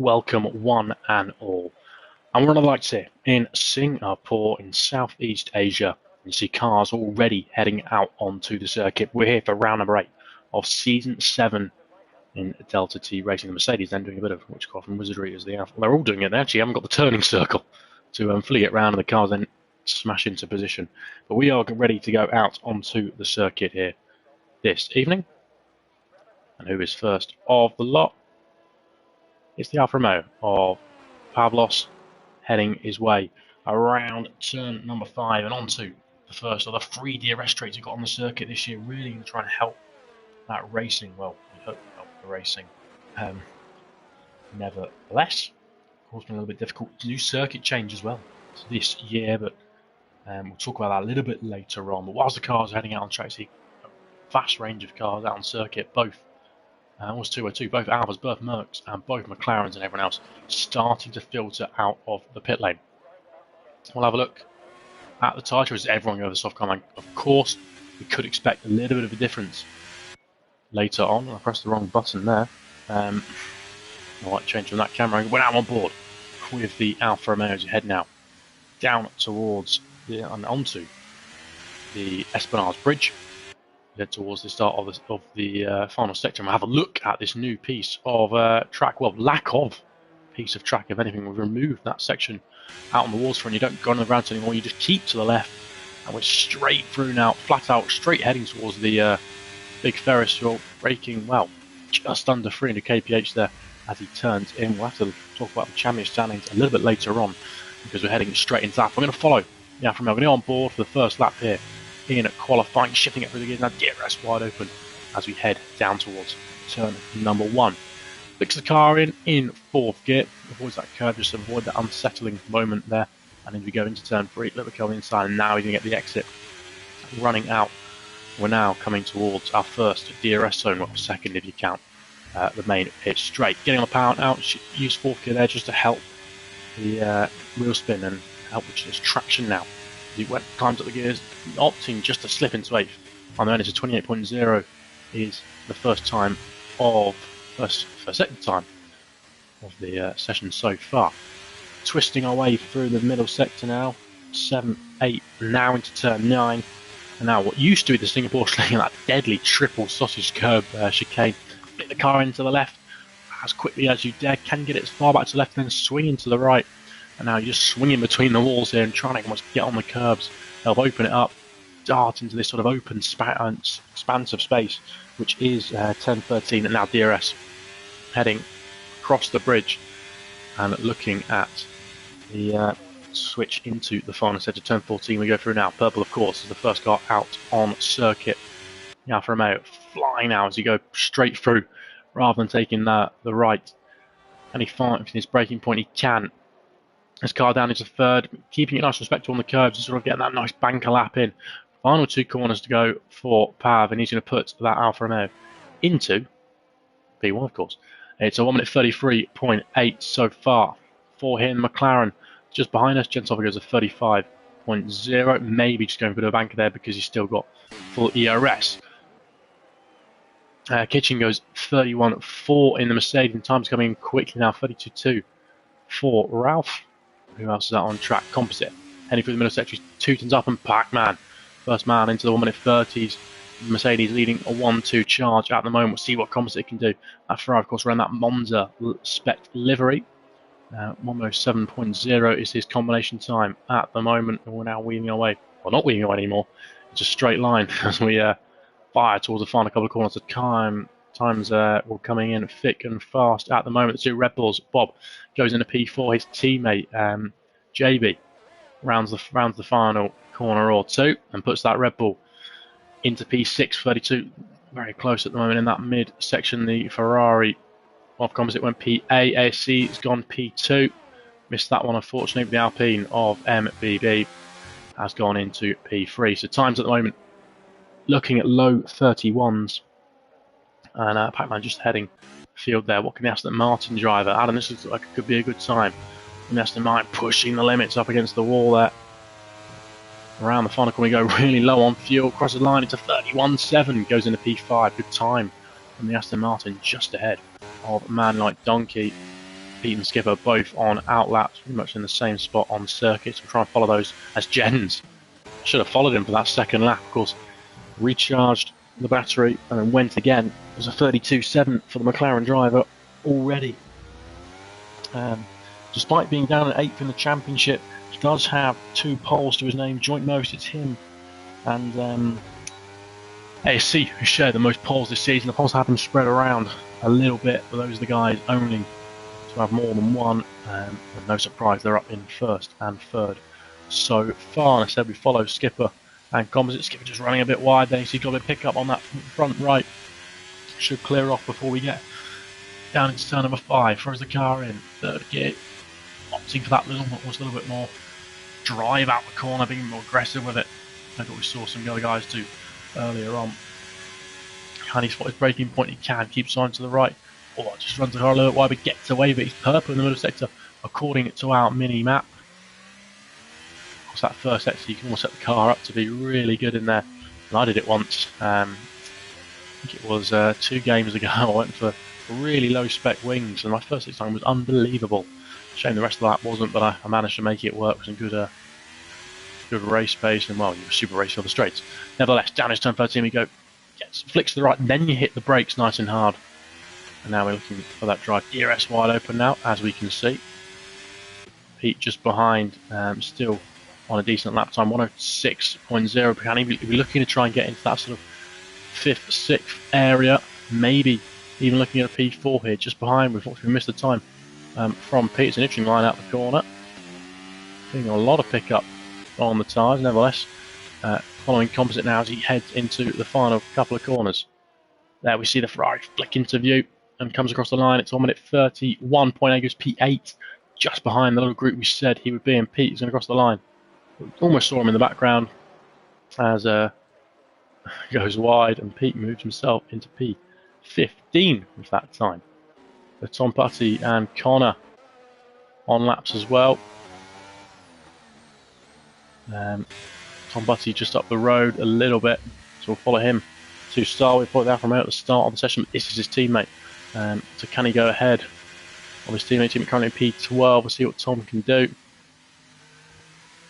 welcome one and all. And we're on the lights here in Singapore in Southeast Asia. You see cars already heading out onto the circuit. We're here for round number 8 of Season 7 in Delta T Racing. The Mercedes then doing a bit of witchcraft and wizardry as the Alpha. They're all doing it. They actually haven't got the turning circle to fully get round, and the cars then smash into position. But we are ready to go out onto the circuit here this evening. And who is first of the lot? It's the Alfa Romeo of Pavlos, heading his way around turn number 5 and onto the first of the 3 DRS straights we've got on the circuit this year. Really going to try and help that racing. Well, we hope to help the racing. Nevertheless, of course, been a little bit difficult to do circuit change as well this year, but we'll talk about that a little bit later on. But whilst the cars are heading out on track, see a vast range of cars out on circuit, both almost 202, both Alphas, both Mercs, and both McLarens and everyone else starting to filter out of the pit lane. We'll have a look at the tyre as everyone over the soft car line. Of course, we could expect a little bit of a difference later on. I pressed the wrong button there. I might change from that camera. We're now on board with the Alfa Romeo as you head now down towards and onto the Esplanade Bridge. Head towards the start of the final sector, and we'll have a look at this new piece of track. Well, lack of piece of track, if anything. We've removed that section out on the waterfront. You don't go on the ground anymore, you just keep to the left, and we're straight through now, flat out, straight heading towards the big Ferris wheel, braking, well, just under 300 kph there as he turns in. We'll have to talk about the champion standings a little bit later on, because we're heading straight into that. We're going to follow the Alfa Romeo. We're going to go on board for the first lap here in qualifying, shifting it through the gears now, DRS wide open as we head down towards turn number 1. Flicks the car in 4th gear, avoids that curve, just avoid that unsettling moment there, and as we go into turn 3, let the car inside, and now he's going to get the exit running out. We're now coming towards our first DRS zone, well, second if you count the main pit straight. Getting on the power out, use 4th gear there just to help the wheel spin and help with just traction now. He climbs up the gears, opting just to slip into 8th. On the end, it's a 28.0 is the second time of the session so far. Twisting our way through the middle sector now, 7, 8, now into turn 9. And now what used to be the Singapore sling, that deadly triple sausage curb chicane. Get the car into the left as quickly as you dare, can get it as far back to the left, then swinging to the right. And now you're just swinging between the walls here and trying to almost get on the curbs, help open it up, dart into this sort of open expanse of space, which is 10-13, and now DRS heading across the bridge and looking at the switch into the final set of turn 14 we go through now. Purple, of course, is the first car out on circuit. The Alfa Romeo flying now as you go straight through rather than taking the right. And he finds his braking point, he can. His car down into 3rd, keeping it nice and respectful on the curbs and sort of getting that nice banker lap in. Final 2 corners to go for Pav, and he's going to put that Alfa Romeo into P1, of course. It's a 1 minute 33.8 so far for him. McLaren just behind us. Gentoffer goes to 35.0. Maybe just going for a banker there because he's still got full ERS. Kitchen goes 31.4 in the Mercedes, and time's coming in quickly now, 32.2 for Ralph. Who else is that on track? Composite. Heading through the middle sector, 2 tons up, and Pac-Man. First man into the 1 minute 30s. Mercedes leading a 1-2 charge at the moment. We'll see what Composite can do. That Ferrari, of course, around that Monza spec livery. 107.0 is his combination time at the moment. And we're now weaving our way. Well, not weaving away anymore. It's a straight line as we fire towards the final couple of corners. Times were coming in thick and fast at the moment. The 2 Red Bulls. Bob goes into P4. His teammate JB rounds the final corner or 2 and puts that Red Bull into P6. 32, very close at the moment in that mid section. The Ferrari of Composite went PA. ASC has gone P2. Missed that one unfortunately. But the Alpine of MBB has gone into P3. So times at the moment looking at low 31s. And Pac-Man just heading field there. What can the Aston Martin driver? Adam, this looks like it could be a good time. And the Aston Martin pushing the limits up against the wall there. Around the final corner we go, really low on fuel. Crosses the line into 31.7. Goes into P5. Good time from the Aston Martin just ahead of a man like Donkey. Pete and Skipper both on outlaps, pretty much in the same spot on circuits. We'll try and follow those as Jens. I should have followed him for that second lap, of course. Recharged the battery and then went again. It was a 32.7 for the McLaren driver already. Despite being down at 8th in the championship, he does have 2 poles to his name. Joint most, it's him and ASC who share the most poles this season. The poles have been spread around a little bit, but those are the guys only to have more than one. And no surprise, they're up in 1st and 3rd so far. And I said we follow Skipper and Composite. Skipper just running a bit wide there, so he's got a pick up on that front right. Should clear off before we get down into turn number 5. Throws the car in 3rd gear, opting for that little bit more drive out the corner, being more aggressive with it. I thought we saw some other guys do earlier on. Can he spot his braking point? He can. Keeps on to the right. Oh, just runs the car a little bit wide, but gets away. But he's purple in the middle sector, according to our mini map. Of course, that first sector, you can almost set the car up to be really good in there. And I did it once. I think it was 2 games ago. I went for really low spec wings, and my first time was unbelievable. Shame the rest of that wasn't, but I managed to make it work with some good race pace, and well, you were super racing on the straights. Nevertheless, down his turn 13 we go. Flicks to the right, and then you hit the brakes nice and hard. And now we're looking for that drive. DRS wide open now, as we can see. Pete just behind, still on a decent lap time, 106.0. Can he be looking to try and get into that sort of 5th, 6th area? Maybe even looking at a P4 here, just behind. We've missed the time from Pete. It's an interesting line out the corner. Getting a lot of pickup on the tyres, nevertheless. Following Composite now as he heads into the final couple of corners. There we see the Ferrari flick into view and comes across the line. It's 1 minute 31.8, goes P8, just behind the little group we said he would be, and Pete is going to cross the line. Almost saw him in the background as goes wide, and Pete moves himself into P15 with that time. So Tom Putty and Connor on laps as well. Tom Putty just up the road a little bit, so we'll follow him to start. We put that from out at the start of the session. This is his teammate, so can he go ahead of his teammate? Teammate currently in P12. We'll see what Tom can do.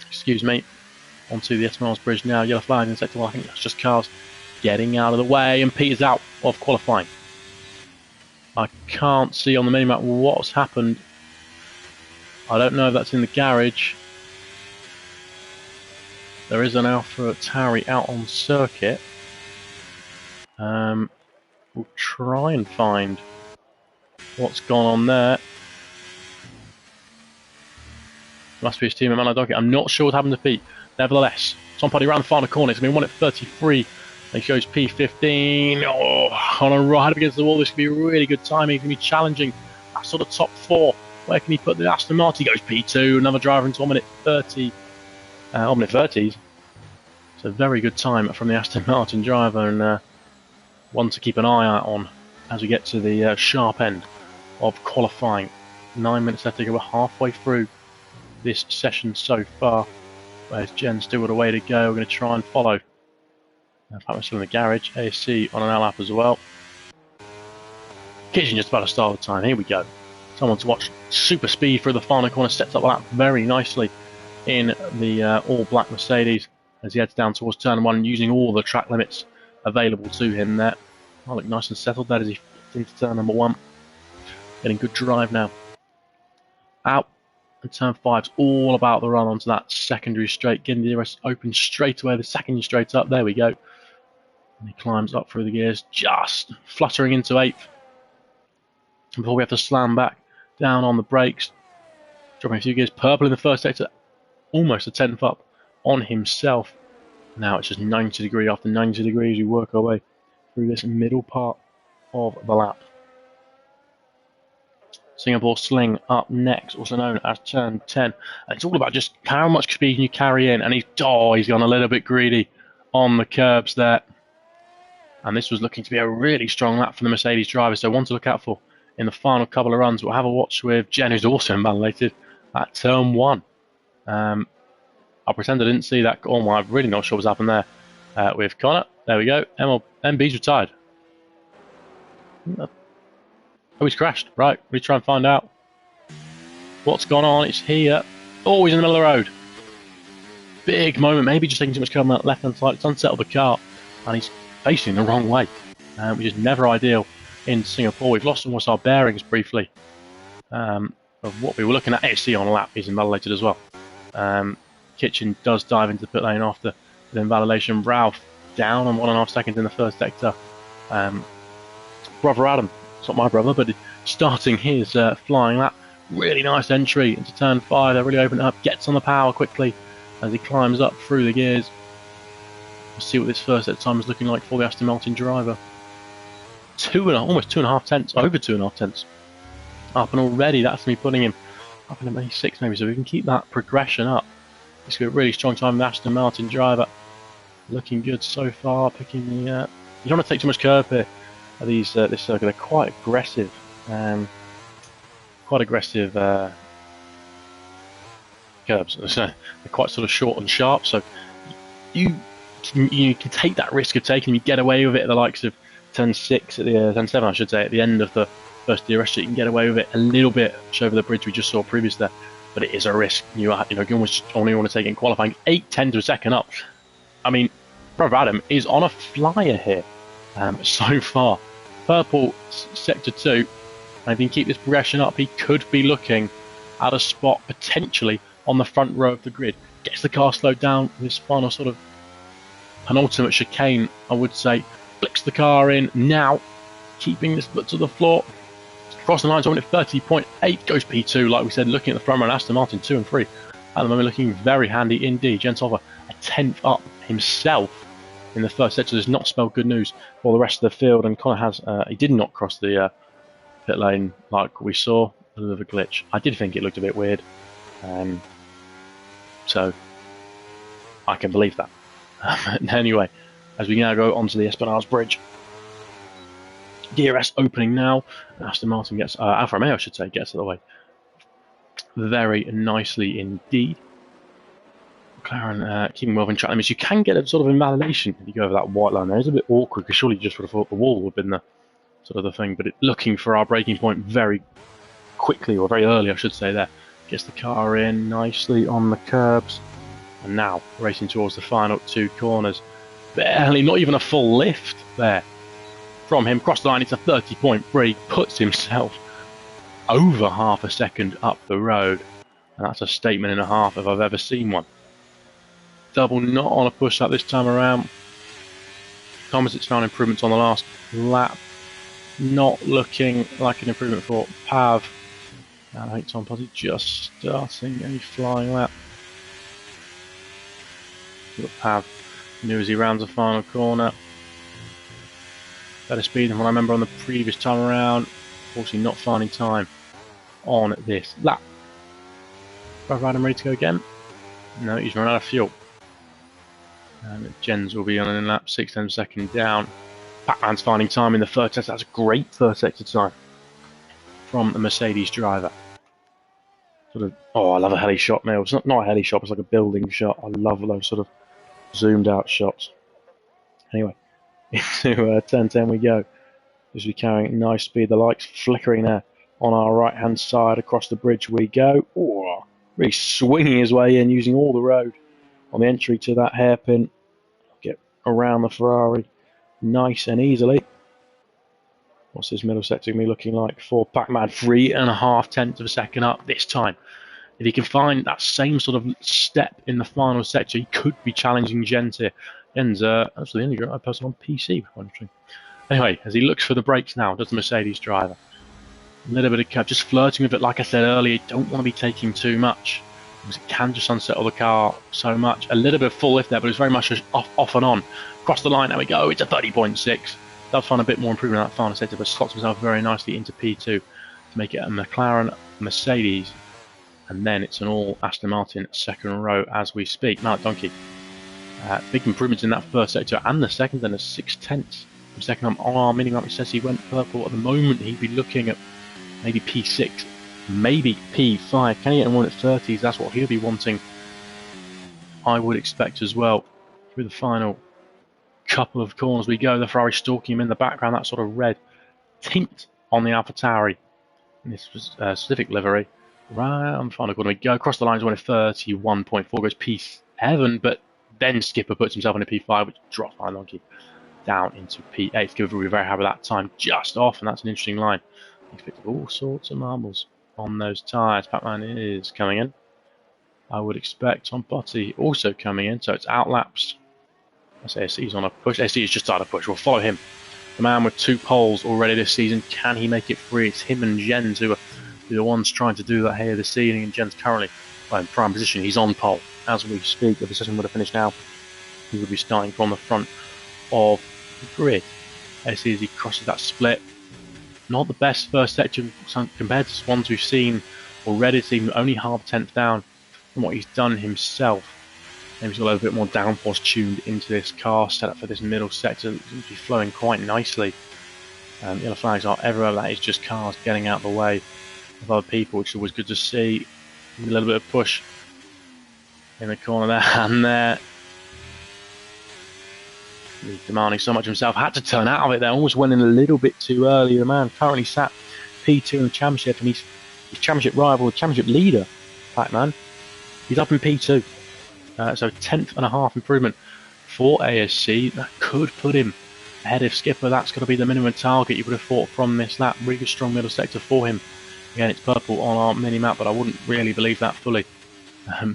Excuse me. Onto the S Miles Bridge now. Yellow flag in sector 1. I think that's just cars getting out of the way, and Peter's out of qualifying. I can't see on the minimap what's happened. I don't know if that's in the garage. There is an Alpha Tauri out on circuit. We'll try and find what's gone on there. Must be his team at Maladocket. I'm not sure what happened to Pete. Nevertheless, Tom Putty around the final corner. It's going to be 1 at 33. He goes P15. Oh, on a right up against the wall. This could be really good timing. It's going to be challenging. That sort of top 4. Where can he put the Aston Martin? He goes P2. Another driver into 1 minute 30. 1 minute 30s. It's a very good time from the Aston Martin driver, and one to keep an eye out on as we get to the sharp end of qualifying. 9 minutes left to go. We're halfway through this session so far. Where's Jen still got a way to go? We're going to try and follow. In fact, we're still in the garage. ASC on an lap as well. Kitchen just about to start the time. Here we go. Someone to watch. Super speed through the final corner. Sets up the lap very nicely in the all-black Mercedes as he heads down towards turn 1, using all the track limits available to him there. I look nice and settled there as he fits into turn number 1. Getting good drive now. Out. And turn 5's all about the run onto that secondary straight. Getting the rest open straight away. The secondary straight up. There we go. And he climbs up through the gears, just fluttering into 8th. Before we have to slam back down on the brakes. Dropping a few gears. Purple in the first sector. Almost a 10th up on himself. Now it's just 90 degree after 90 degrees. We work our way through this middle part of the lap. Singapore Sling up next, also known as turn 10. And it's all about just how much speed can you carry in. And he's gone a little bit greedy on the curbs there. And this was looking to be a really strong lap for the Mercedes driver, so one to look out for in the final couple of runs. We'll have a watch with Jen, who's also invalidated at turn 1. I'll pretend I didn't see that. Oh, I'm really not sure what's happened there with Connor. There we go. MB's retired. Oh, he's crashed. Right, we try and find out. What's gone on? It's here. Oh, he's in the middle of the road. Big moment. Maybe just taking too much cover on that left-hand side. It's unsettled the car, and he's facing the wrong way, which is never ideal in Singapore. We've lost almost our bearings briefly of what we were looking at. AC on lap is invalidated as well. Kitchen does dive into the pit lane after the invalidation. Ralph down on 1.5 seconds in the first sector. Brother Adam, it's not my brother, but starting his flying lap. Really nice entry into turn 5. They really open it up. Gets on the power quickly as he climbs up through the gears. Let's see what this first set time is looking like for the Aston Martin driver. Almost 2.5 tenths, over 2.5 tenths up, and already that's me putting him up in maybe 6 maybe. So we can keep that progression up. It's got a really strong time. The Aston Martin driver looking good so far. Picking the. You don't want to take too much curve here. This circuit, they're quite aggressive. Curbs. They're quite sort of short and sharp. So you can take that risk of taking them. You get away with it at the likes of turn 6 at the turn 7, I should say, at the end of the first DRS. You can get away with it a little bit over the bridge we just saw previous there. But it is a risk. You almost only want to take it in qualifying. 8/10 to a second up. I mean, Brother Adam is on a flyer here so far. Purple sector 2. And if he can keep this progression up, he could be looking at a spot potentially on the front row of the grid. Gets the car slowed down with his final sort of penultimate chicane, I would say. Flicks the car in now, keeping this foot to the floor. Cross the line, so at 30.8, goes P2. Like we said, looking at the front row, Aston Martin 2 and 3. At the moment, looking very handy indeed. Jens Oliver a 10th up himself in the first sector. Does not spell good news for the rest of the field, and Connor has he did not cross the pit lane like we saw. A little bit of a glitch. I did think it looked a bit weird, so I can believe that. Anyway, as we now go onto the Esplanade Bridge. DRS opening now. Aston Martin gets, Alfa Romeo I should say, gets out of the way very nicely indeed. McLaren keeping well in track. I mean, you can get a sort of invalidation if you go over that white line there. It's a bit awkward because surely you just would have thought the wall would have been the sort of the thing, but looking for our braking point very quickly, or very early I should say there. Gets the car in nicely on the curbs, and now racing towards the final 2 corners. Barely, not even a full lift there from him. Cross the line, it's a 30.3, puts himself over half a second up the road, and that's a statement and a half if I've ever seen one. Double not on a push up this time around. Composites found improvements on the last lap. Not looking like an improvement for Pav. And I think Tom Potty just starting a flying lap. Look, Pav new as he rounds the final corner. Better speed than what I remember on the previous time around. Unfortunately not finding time on this lap. Brother Adam ready to go again? No, he's run out of fuel. And Jens will be on an lap, 6/10 second down. Pac-Man's finding time in the first sector. That's a great first sector time from the Mercedes driver. Sort of, I love a heli shot now. It's not a heli shot, it's like a building shot. I love those sort of zoomed out shots. Anyway, into turn 10 we go. As we carrying nice speed, the lights flickering there on our right hand side. Across the bridge we go. Oh, really swinging his way in, using all the road on the entry to that hairpin. Get around the Ferrari nice and easily. What's this middle sector going to be looking like for Pac-Man? 3.5 tenths of a second up this time. If he can find that same sort of step in the final sector, he could be challenging Jens here. Jens, actually the only person on PC. Anyway, as he looks for the brakes now, does the Mercedes driver. A little bit of curve, just flirting with it. Like I said earlier, you don't want to be taking too much, because it can just unsettle the car so much. A little bit of full lift there, but it's very much just off and on. Across the line, there we go. It's a 30.6. Does find a bit more improvement in that final sector, but slots himself very nicely into P2 to make it a McLaren, Mercedes, and then it's an all Aston Martin second row as we speak. Malik Donkey, big improvements in that first sector and the second, then a 6/10 second on our mini map. It says he went purple. At the moment, he'd be looking at maybe P6, maybe P5. Can he get one at 30s? That's what he'll be wanting, I would expect as well. Through the final couple of corners we go. The Ferrari stalking him in the background. That sort of red tint on the AlphaTauri in this specific livery Round final corner we go. Across the lines, 31.4 goes P7, but then Skipper puts himself into P5, which drops my Lonky down into P8. Skipper will be very happy with that time, just off, and that's an interesting line. He's picked up all sorts of marbles on those tyres. Pac-Man is coming in. I would expect Tom Potty also coming in, so it's outlaps. SC's on a push. SC has just started a push. We'll follow him. The man with 2 poles already this season. Can he make it free? It's him and Jens who are the ones trying to do that here this evening, and Jens currently in prime position. He's on pole as we speak. If the session would have finished now, he would be starting from the front of the grid. As he crosses that split. Not the best first section compared to ones we've seen already. It's even only half a tenth down from what he's done himself. Maybe he's got a little bit more downforce tuned into this car, set up for this middle sector. It seems to be flowing quite nicely. Yellow flags are everywhere. That is just cars getting out of the way of other people, which is always good to see. A little bit of push in the corner there, and there. He's demanding so much himself. Had to turn out of it there. Almost went in a little bit too early. The man currently sat P2 in the championship, and he's his championship rival, championship leader, Pac-Man. He's up in P2. So 10th and a half improvement for ASC. That could put him ahead of Skipper. That's got to be the minimum target you would have thought from this lap. Really good strong middle sector for him. Again, it's purple on our mini-map, but I wouldn't really believe that fully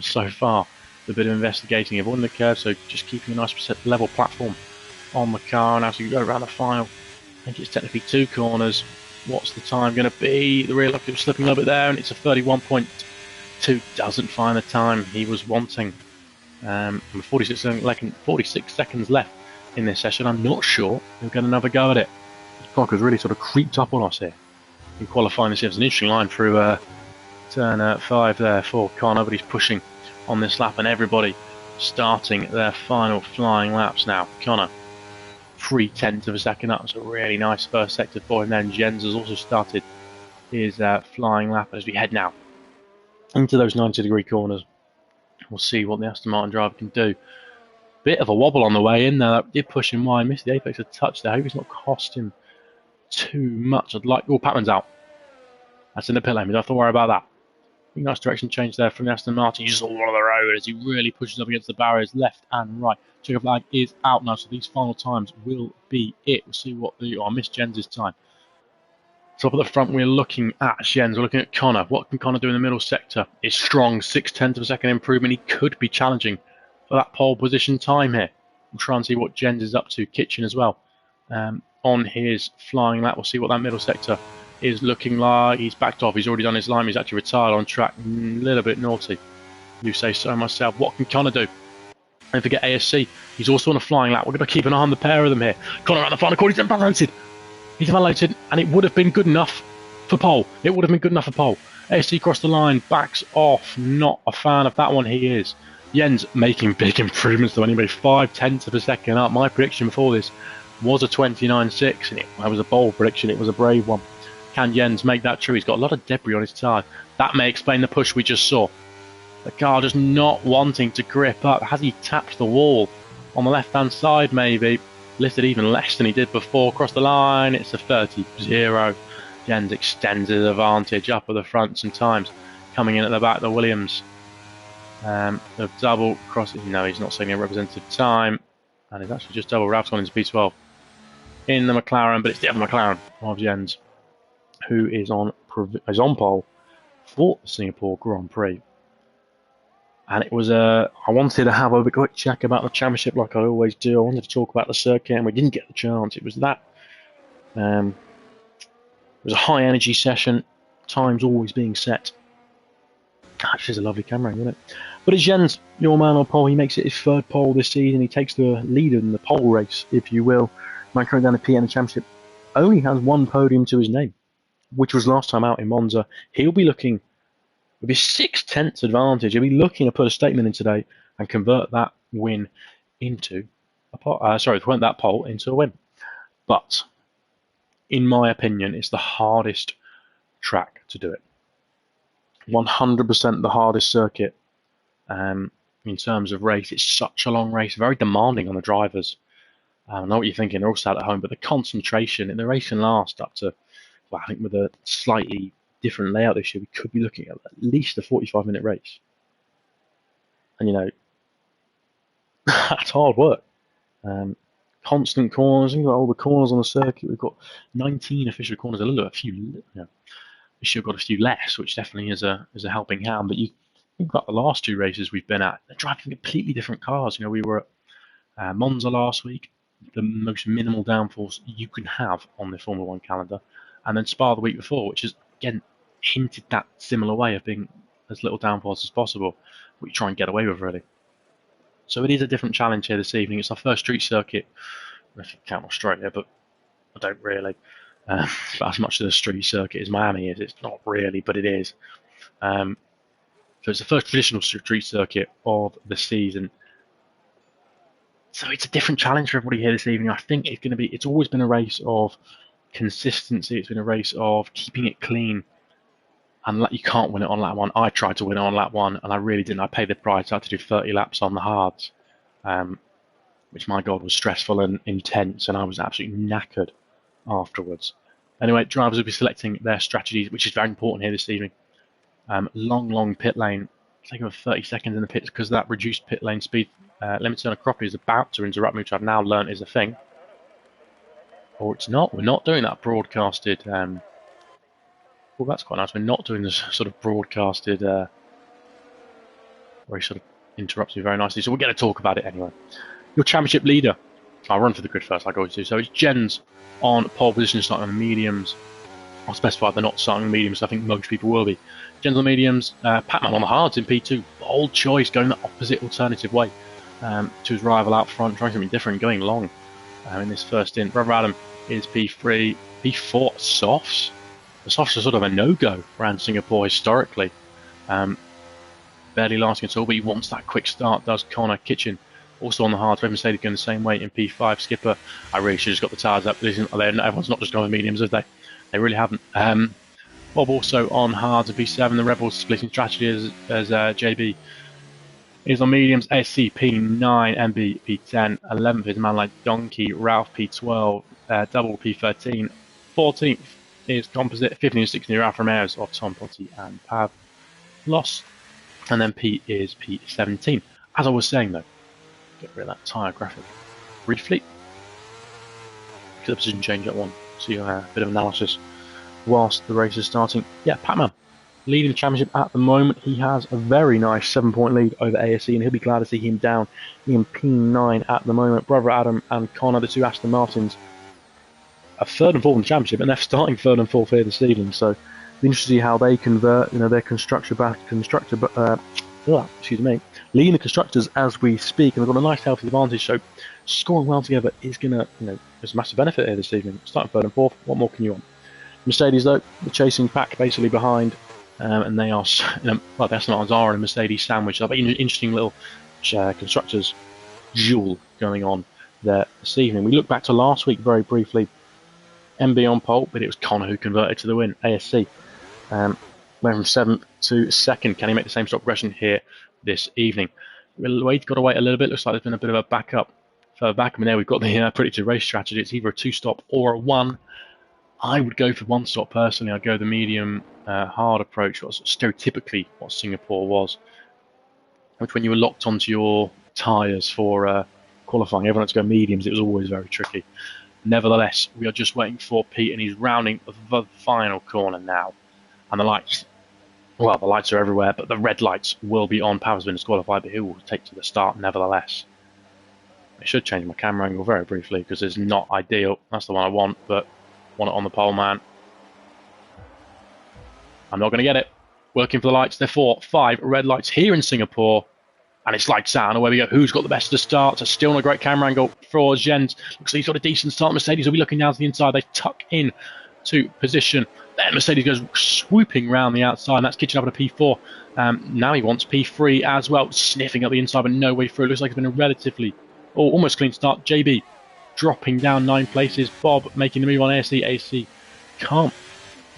so far. A bit of investigating, avoiding the curve, so just keeping a nice level platform on the car. And as we go around the final, I think it's technically 2 corners. What's the time going to be? The rear look is slipping a little bit there, and it's a 31.2. Doesn't find the time he was wanting. 46 seconds left in this session. I'm not sure he'll get another go at it. The clock has really sort of creeped up on us here. In qualifying, this is an interesting line through turn 5 there for Connor, but he's pushing on this lap, and everybody starting their final flying laps now. Connor, 3/10 of a second up. It's a really nice first sector for him. Then Jens has also started his flying lap as we head now into those 90-degree corners. We'll see what the Aston Martin driver can do. Bit of a wobble on the way in there. That did push him wide. Missed the apex a touch there. I hope it's not cost him too much. Oh, Pac-Man's out. That's in the pit lane. We don't have to worry about that. Nice direction change there from the Aston Martin. He's just all on the road as he really pushes up against the barriers left and right. Checker flag is out now, so these final times will be it. We'll see what I missed Jens' time. Top of the front, we're looking at Jens. We're looking at Connor. What can Connor do in the middle sector? Is strong. 6/10 of a second improvement. He could be challenging for that pole position time here. We'll try and see what Jens is up to. Kitchen as well. On his flying lap, we'll see what that middle sector is looking like. He's backed off. He's already done his line. He's actually retired on track. A little bit naughty. You say so myself. What can Connor do? Don't forget ASC. He's also on a flying lap. We're going to keep an eye on the pair of them here. Connor at the final corner. He's unbalanced. He's unbalanced, and it would have been good enough for pole. It would have been good enough for pole. ASC crossed the line. Backs off. Not a fan of that one. He is. Jens making big improvements though. Anyway, 5/10 of a second up. My prediction before this was a 29.6, and it was a bold prediction. It was a brave one. Can Jens make that true? He's got a lot of debris on his tyre. That may explain the push we just saw. The car just not wanting to grip up. Has he tapped the wall on the left-hand side maybe? Lifted even less than he did before. Across the line, it's a 30.0. Jens extends his advantage up at the front sometimes. Coming in at the back, the Williams. The double crossing. No, he's not saying a representative time. And he's actually just double wrapped on into P12 in the McLaren, but it's the other McLaren of Jens, who is on pole for the Singapore Grand Prix. And it was I wanted to have a quick chat about the championship like I always do. I wanted to talk about the circuit, and we didn't get the chance. It was that. It was a high energy session. Times always being set. Actually, it's a lovely camera, isn't it? But it's Jens, your man on pole. He makes it his 3rd pole this season. He takes the lead in the pole race, if you will. My current down to P in the championship only has 1 podium to his name, which was last time out in Monza. He'll be looking with his 6/10 advantage. He'll be looking to put a statement in today and convert that win into convert that pole into a win. But in my opinion, it's the hardest track to do it. 100% the hardest circuit in terms of race. It's such a long race, very demanding on the drivers. I know what you're thinking, they're all sat at home, but the concentration in the race can last up to, well, I think with a slightly different layout this year, we could be looking at least a 45-minute race. And, you know, that's hard work. Constant corners, think about all the corners on the circuit. We've got 19 official corners, a few, you know, we should have got a few less, which definitely is a helping hand. But you think about the last 2 races we've been at, they're driving completely different cars. You know, we were at Monza last week, the most minimal downforce you can have on the Formula One calendar, and then Spa the week before, which is again hinted that similar way of being as little downforce as possible, what you try and get away with really. So it is a different challenge here this evening. It's our first street circuit, if you count Australia, but I don't really. As much of the street circuit as Miami is, it's not really, but it is. So it's the first traditional street circuit of the season. So it's a different challenge for everybody here this evening. I think it's going to be. It's always been a race of consistency. It's been a race of keeping it clean. And you can't win it on lap 1. I tried to win it on lap 1, and I really didn't. I paid the price. I had to do 30 laps on the hards, which, my God, was stressful and intense, and I was absolutely knackered afterwards. Anyway, drivers will be selecting their strategies, which is very important here this evening. Long pit lane. Taking over 30 seconds in the pits because that reduced pit lane speed limit on a croppy is about to interrupt me, which I've now learned is a thing. Or it's not. We're not doing that broadcasted. Well, that's quite nice. We're not doing this sort of broadcasted where he sort of interrupts me very nicely. So we're going to talk about it anyway. Your championship leader. I'll run for the grid first, like I always do. So it's Jens on pole position, starting on the mediums. I'll specify they're not starting on the mediums, so I think most people will be. Jens on the mediums, Patman on the hards in P2. Bold choice, going the opposite alternative way to his rival out front, trying something different, going long in this first stint. Brother Adam is P3. P4, softs. The softs are sort of a no-go around Singapore historically. Barely lasting at all, but he wants that quick start, does Connor Kitchen. Also on the hards, Red Mercedes going the same way in P5. Skipper, I really should have just got the tyres up. Everyone's not just going with mediums, have they? They really haven't. Bob also on hards in P7. The Rebels splitting strategy as JB is on mediums. SC P9, MB P10. 11th is a man like Donkey. Ralph P12. Double P13. 14th is Composite. 15th and 16th are Alfa Romeos of Tom Potty and Pav Loss. And then P is P17. As I was saying though, get rid of that tyre graphic briefly. The position change at one. See a bit of analysis whilst the race is starting. Yeah, Patman leading the championship at the moment. He has a very nice 7-point lead over ASE, and he'll be glad to see him down in P9 at the moment. Brother Adam and Connor, the two Aston Martins, are 3rd and 4th in the championship, and they're starting 3rd and 4th here this evening. So, it'll be interesting to see how they convert, their leading the constructors as we speak, and they've got a nice healthy advantage. So, scoring well together is going to, there's a massive benefit here this evening. Starting 3rd and 4th, what more can you want? Mercedes, though, the chasing pack basically behind, and they are, the Aston Martins are in a Mercedes sandwich. So, an interesting little constructors duel going on there this evening. We look back to last week very briefly. MB on pole, but it was Connor who converted to the win. ASC went from 7th to 2nd. Can he make the same sort of progression here this evening? Wade's got to wait a little bit. Looks like there's been a bit of a backup further back. I mean, there we've got the predicted race strategy. It's either a 2-stop or a 1. I would go for 1-stop personally. I'd go the medium hard approach, what's stereotypically what Singapore was, which when you were locked onto your tyres for qualifying, everyone had to go mediums. It was always very tricky. Nevertheless, we are just waiting for Pete, and he's rounding the final corner now. And the lights are everywhere, but the red lights will be on. Pavel's been disqualified, but he will take to the start nevertheless. I should change my camera angle very briefly because it's not ideal. That's the one I want, but want it on the pole, man. I'm not going to get it. Working for the lights. Therefore, 5 red lights here in Singapore. And it's lights out. And away we go. Who's got the best of the start? So still not a great camera angle for Jens. Looks like he's got a decent start. Mercedes will be looking down to the inside. They tuck in to position. Then Mercedes goes swooping round the outside. And that's kitchen up at a P4. Now he wants P3 as well. Sniffing up the inside, but no way through. Looks like it's been a relatively, almost clean start. JB dropping down 9 places. Bob making the move on ASC. AC can't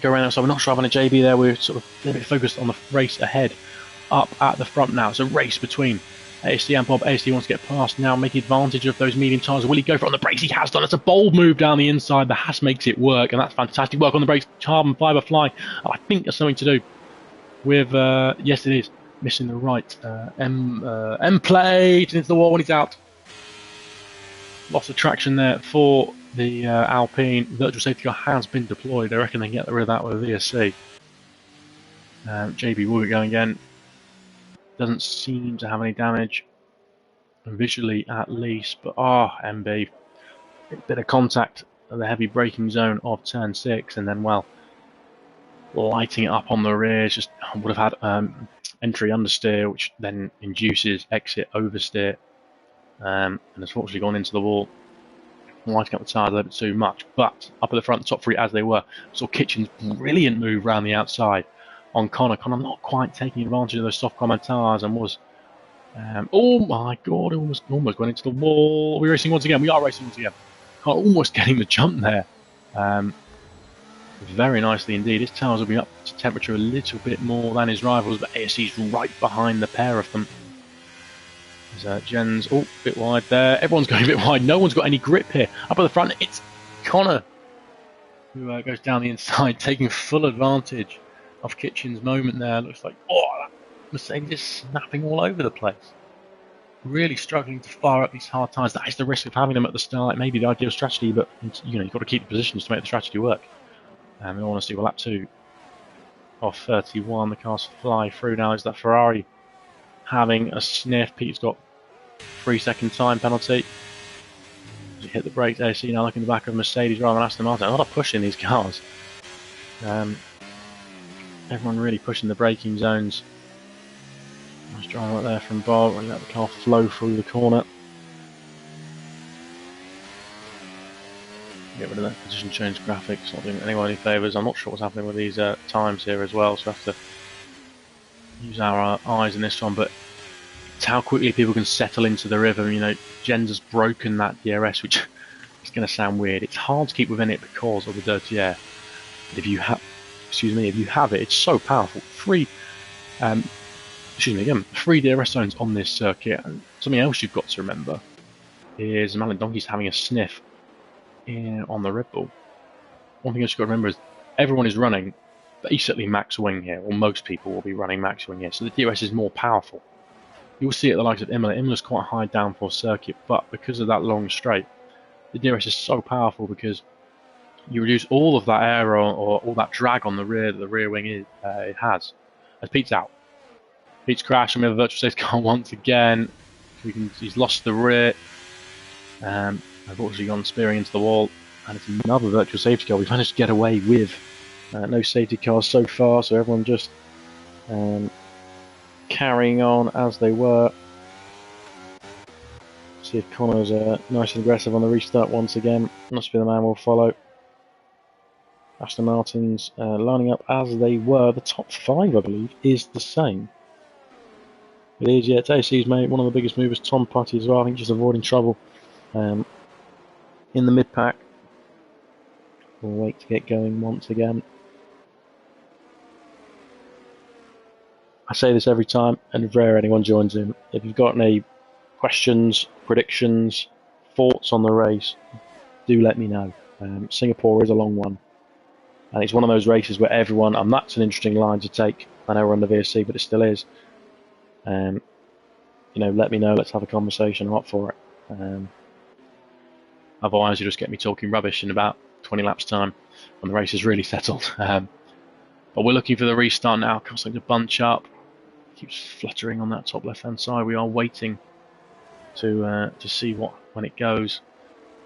go around outside. We're not sure having a JB there. We're sort of a little bit focused on the race ahead. Up at the front now. It's a race between ASD and Bob. ASD wants to get past now, making advantage of those medium tyres. Will he go for it on the brakes? He has done. It's a bold move down the inside. The Haas makes it work, and that's fantastic work on the brakes. Carbon fibre flying. I think there's something to do with, yes it is, missing the right M plate into the wall when he's out. Lots of traction there for the Alpine. Virtual safety car has been deployed. I reckon they can get rid of that with a VSC. JB will be going again. Doesn't seem to have any damage, visually at least, but MB. A bit of contact at the heavy braking zone of turn 6, and then, well, lighting it up on the rear. Just would have had entry understeer, which then induces exit oversteer, and has fortunately gone into the wall, lighting up the tyres a little bit too much. But up at the front, top three as they were, saw Kitchen's brilliant move around the outside on Connor. Connor not quite taking advantage of those soft comment tyres and was, oh my god, almost went into the wall. Are we racing once again? We are racing once again. Connor almost getting the jump there. Very nicely indeed. His tyres will be up to temperature a little bit more than his rivals, but ASC's right behind the pair of them. There's Jens, a bit wide there. Everyone's going a bit wide. No one's got any grip here. Up at the front, it's Connor who goes down the inside, taking full advantage of Kitchen's moment there. Looks like, that Mercedes is snapping all over the place. Really struggling to fire up these hard tyres. That is the risk of having them at the start. It may be the ideal strategy, but you've got to keep the positions to make the strategy work. And we want to see lap 2 of 31. The cars fly through now. Is that Ferrari having a sniff? Pete's got 3-second time penalty. As he hit the brakes, AC now looking in the back of Mercedes rather than Aston Martin. A lot of push in these cars. Everyone really pushing the braking zones. Nice drive right there from Bob. Let the car flow through the corner. Get rid of that position change graphics, not doing anyone any favours. I'm not sure what's happening with these times here as well, so we have to use our eyes in this one, but it's how quickly people can settle into the rhythm. Jens has broken that DRS, which is going to sound weird. It's hard to keep within it because of the dirty air. But if you have it, it's so powerful. Three DRS zones on this circuit. And something else you've got to remember is Malin Donkey's having a sniff on the Red Bull. One thing else you've got to remember is everyone is running basically max wing here, or most people will be running max wing here, so the DRS is more powerful. You'll see it at the likes of Imola. Imola's quite a high downforce circuit, but because of that long straight, the DRS is so powerful because you reduce all of that air or all that drag on the rear that the rear wing it has. As Pete's out. Pete's crashed and we have a virtual safety car once again. He's lost the rear. Unfortunately gone spearing into the wall, and it's another virtual safety car we've managed to get away with. No safety cars so far, so everyone just carrying on as they were. See if Connor's nice and aggressive on the restart once again. Must be the man we'll follow. Aston Martin's lining up as they were. The top 5, I believe, is the same. It is, yeah. It's AC's mate, one of the biggest movers. Tom Putty as well, I think, just avoiding trouble in the mid-pack. We'll wait to get going once again. I say this every time, and rare anyone joins in. If you've got any questions, predictions, thoughts on the race, do let me know. Singapore is a long one, and it's one of those races where everyone, and that's an interesting line to take. I know we're on the VSC, but it still is. Let me know. Let's have a conversation. I'm up for it. Otherwise, you just get me talking rubbish in about 20 laps time when the race is really settled. But we're looking for the restart now. Car's starting to bunch up. Keeps fluttering on that top left-hand side. We are waiting to see when it goes.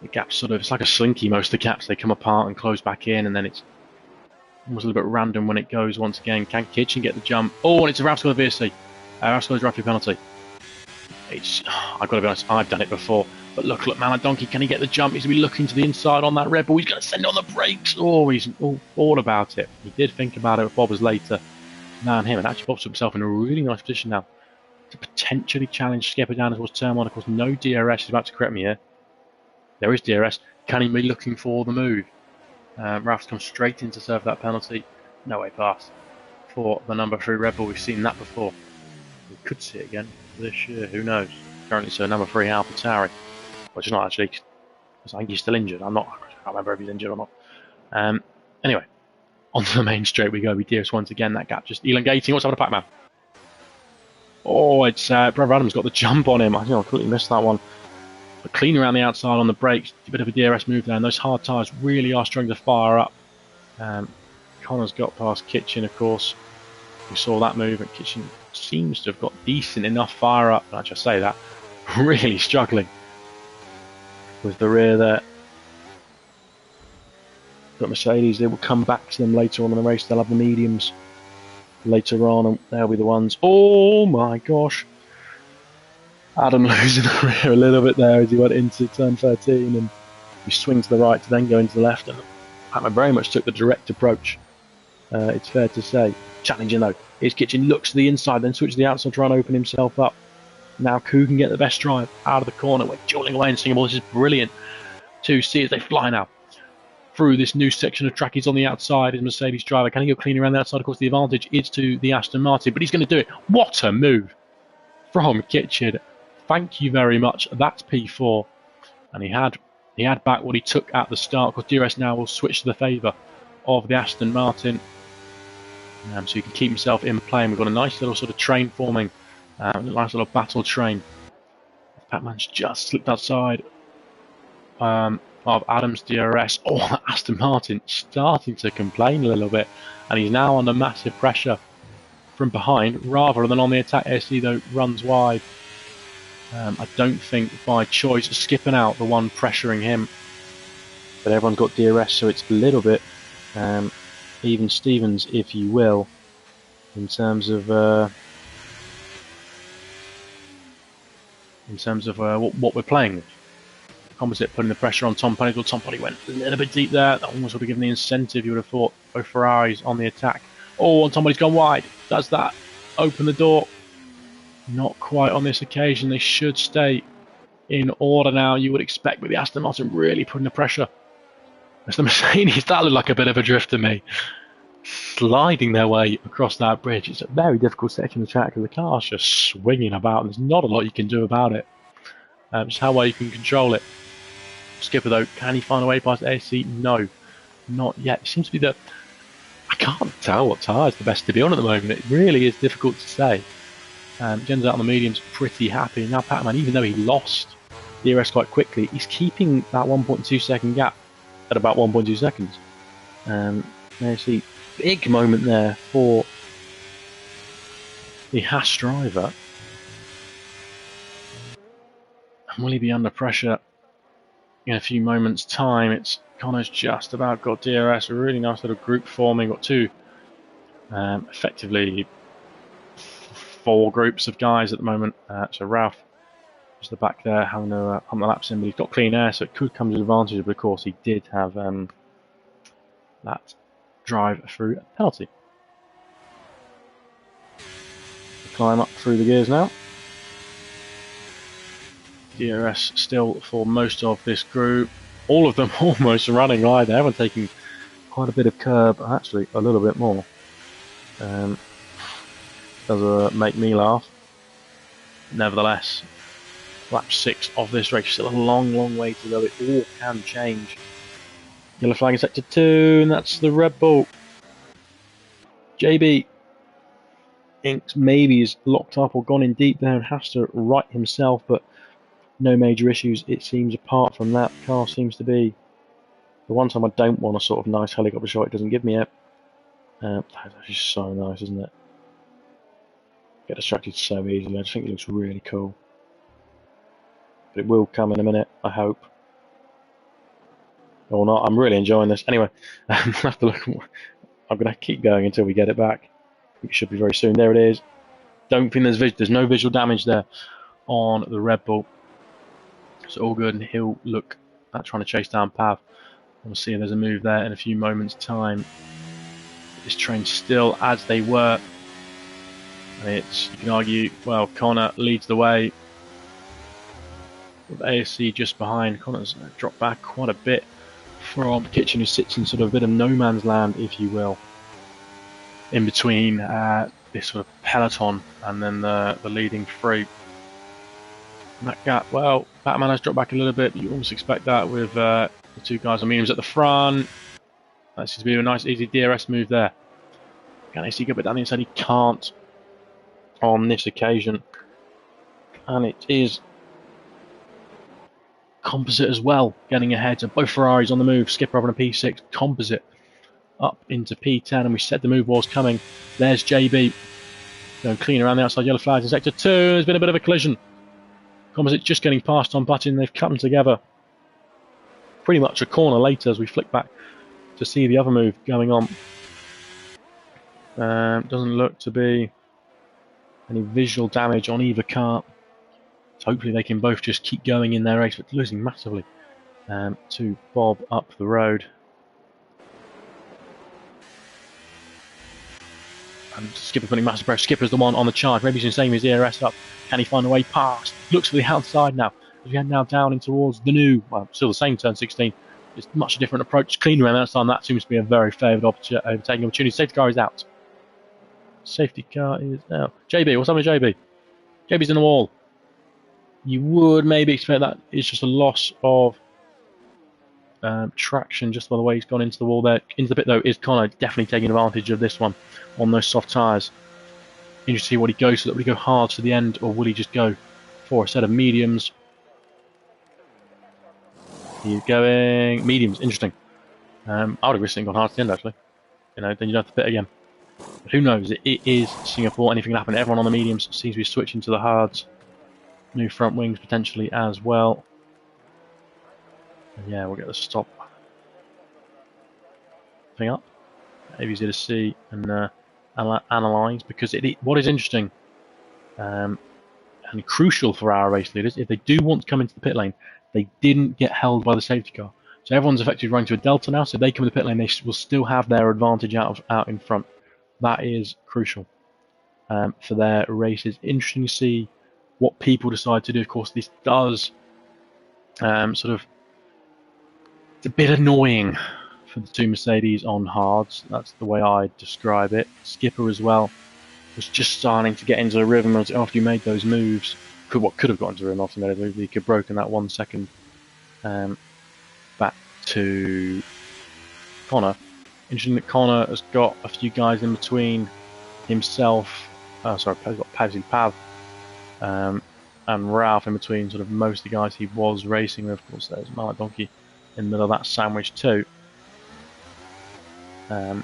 The gaps it's like a slinky. Most of the gaps, they come apart and close back in, and then it's almost a little bit random when it goes once again. Can Kitchen get the jump? And it's a Ralph Scott VSC. Ralph Scott's roughly penalty. I've got to be honest, I've done it before. But look, Malin Donkey, can he get the jump? He's going to be looking to the inside on that Red Bull. He's going to send it on the brakes. He's all about it. He did think about it, but Bob was later than him. And actually, Bob's put himself in a really nice position now to potentially challenge Skipper down towards turn 1. Of course, no DRS is about to correct me here. There is DRS. Can he be looking for the move? Ralph's come straight in to serve that penalty. No way past for the number 3 Red Bull. We've seen that before. We could see it again this year, who knows. Currently, so number 3, Alpatari, which is not actually, I think he's still injured. I can't remember if he's injured or not. Anyway, onto the main straight we go with DRS once again. That gap just elongating. What's up with the Pac-Man? Oh, it's Brother Adams got the jump on him. I completely missed that one. But clean around the outside on the brakes. A bit of a DRS move there, and those hard tyres really are struggling to fire up. Connor's got past Kitchen, of course. We saw that move, and Kitchen seems to have got decent enough fire up. I just say that. Really struggling with the rear there. Got Mercedes, they will come back to them later on in the race. They'll have the mediums later on, and they'll be the ones. Oh my gosh. Adam losing the rear a little bit there as he went into turn 13, and he swings to the right to then go into the left, and Pac-Man very much took the direct approach, it's fair to say. Challenging though, his Kitchen looks to the inside, then switches to the outside, trying to open himself up. Now Koo can get the best drive out of the corner. We're dueling away in Singapore. This is brilliant to see as they fly now through this new section of track. He's on the outside, his Mercedes driver. Can he go clean around the outside? Of course, the advantage is to the Aston Martin, but he's going to do it. What a move from Kitchen. Thank you very much. That's P4. And he had back what he took at the start, because DRS now will switch to the favour of the Aston Martin. So he can keep himself in play. And we've got a nice little sort of train forming. A nice little battle train. Pac-Man's just slipped outside of Adams' DRS. Oh, Aston Martin starting to complain a little bit. And he's now under massive pressure from behind rather than on the attack. AC though runs wide. I don't think by choice, skipping out the one pressuring him. But everyone's got DRS, so it's a little bit even Stevens, if you will, in terms of what we're playing with. Composite putting the pressure on Tom Petty. Well, Tom Petty went a little bit deep there. That almost would have given the incentive, you would have thought, both Ferraris on the attack. Oh, and Tom Petty's gone wide. Does that open the door? Not quite on this occasion. They should stay in order now, you would expect, with the Aston Martin really putting the pressure. As the Mercedes, that looked like a bit of a drift to me. Sliding their way across that bridge. It's a very difficult section of the track because the car's just swinging about and there's not a lot you can do about it. Just how well you can control it. Skipper though, can he find a way past AC? No, not yet. It seems to be that I can't tell what tyre's the best to be on at the moment. It really is difficult to say. Jen's out on the mediums, pretty happy. Now Pac-Man, even though he lost DRS quite quickly, he's keeping that 1.2 second gap at about 1.2 seconds. There you see, big moment there for the Haas driver. And will he be under pressure in a few moments' time? It's Connor's just about got DRS, a really nice little group forming. Got two, effectively 4 groups of guys at the moment. So Ralph is the back there having the laps in, but he's got clean air, so it could come to advantage. But of course, he did have that drive through a penalty. Climb up through the gears now. DRS still for most of this group. All of them almost running wide. They haven't taken quite a bit of curb, actually a little bit more. Does make me laugh. Nevertheless, lap 6 of this race, still a long way to go. It all can change. Yellow flag in sector 2, and that's the Red Bull. JB Inks maybe is locked up or gone in deep there and has to right himself, but no major issues, it seems, apart from that. The car seems to be the one time I don't want a sort of nice helicopter shot. It doesn't give me it. That's just so nice, isn't it? Get distracted so easily. I just think it looks really cool. But it will come in a minute, I hope. Or not. I'm really enjoying this. Anyway, I'll have to look. I'm going to keep going until we get it back. It should be very soon. There it is. Don't think there's no visual damage there on the Red Bull. So all good, and he'll look at trying to chase down Pav. We'll see if there's a move there in a few moments' time. This train still as they were. And it's, you can argue, well, Connor leads the way with ASC just behind. Connor's dropped back quite a bit from Kitchen, who sits in sort of a bit of no man's land, if you will, in between this sort of peloton and then the leading three. And that gap, well, Batman has dropped back a little bit. You almost expect that with the two guys on mediums at the front. That seems to be a nice, easy DRS move there. Can he see good, but down the inside he can't on this occasion. And it is Composite as well, getting ahead. So both Ferraris on the move. Skipper up on a P6, Composite up into P10, and we said the move was coming. There's JB going clean around the outside yellow flags in sector 2. There's been a bit of a collision. Composite just getting past on Button. They've cut them together pretty much a corner later as we flick back to see the other move going on. Doesn't look to be any visual damage on either car. So hopefully they can both just keep going in their race, but losing massively to Bob up the road. And Skipper putting massive pressure. Skipper's the one on the charge. Maybe he's going to save his DRS up. Can he find a way past? Looks for the outside now. As we head now down in towards the new, well, still the same turn 16. It's much a different approach. Clean around that time. That seems to be a very favoured overtaking opportunity. Safety car is out. Safety car is out. JB, what's happening to JB? JB's in the wall. You would maybe expect that it's just a loss of traction just by the way he's gone into the wall there. Into the pit though is Connor definitely taking advantage of this one on those soft tyres. Interesting to see what he goes for. Will he go hard to the end or will he just go for a set of mediums? He's going mediums. Interesting. I would have risked gone hard to the end actually. You know, then you'd have to pit again. But who knows? It is Singapore. Anything can happen. Everyone on the mediums seems to be switching to the hards. New front wings potentially as well. And yeah, we'll get the stop thing up. Maybe easy to see and analyse because what is interesting and crucial for our race leaders, if they do want to come into the pit lane, they didn't get held by the safety car. So everyone's effectively running to a delta now. So if they come to the pit lane, they will still have their advantage out in front. That is crucial for their races. Interesting to see what people decide to do. Of course, this does sort of. It's a bit annoying for the two Mercedes on hards. That's the way I describe it. Skipper as well was just starting to get into the rhythm after you made those moves. Could have got into the rhythm after you made a move. He could have broken that 1 second. Back to Connor. Interesting that Connor has got a few guys in between himself. He's got Pavsy Pav and Ralph in between sort of most of the guys he was racing with. Of course, there's Mallet Donkey in the middle of that sandwich too. But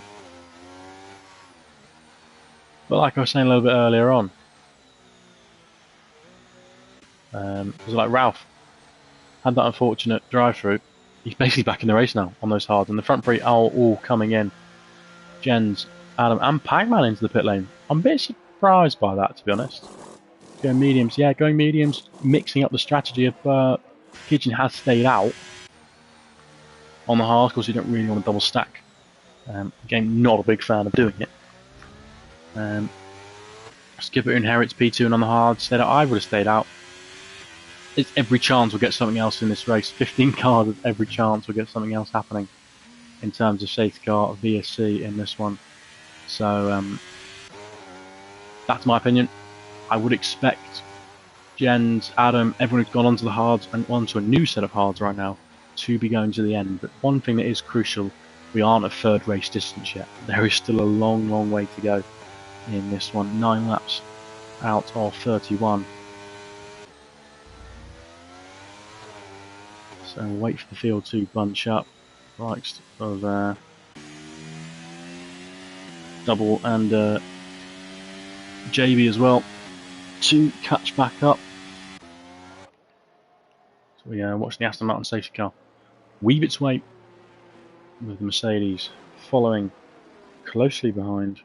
like I was saying a little bit earlier on, it was like Ralph had that unfortunate drive-through. He's basically back in the race now on those hards, and the front three are all coming in. Jens, Adam, and Pac-Man into the pit lane. I'm a bit surprised by that, to be honest. Going mediums, yeah, going mediums, mixing up the strategy of Kitchen has stayed out on the hard, because you don't really want to double stack. Again, not a big fan of doing it. Skipper inherits P2 and on the hard, stayed out. I would have stayed out. It's every chance we'll get something else in this race. 15 cars, there's every chance we'll get something else happening in terms of safety car VSC in this one. So that's my opinion. I would expect Jens, Adam, everyone who's gone onto the hards and onto a new set of hards right now to be going to the end. But one thing that is crucial, we aren't at third race distance yet. There is still a long, long way to go in this one. 9 laps out of 31. So wait for the field to bunch up. Likes of Double and JB as well to catch back up. So we watch the Aston Martin safety car weave its way with the Mercedes following closely behind.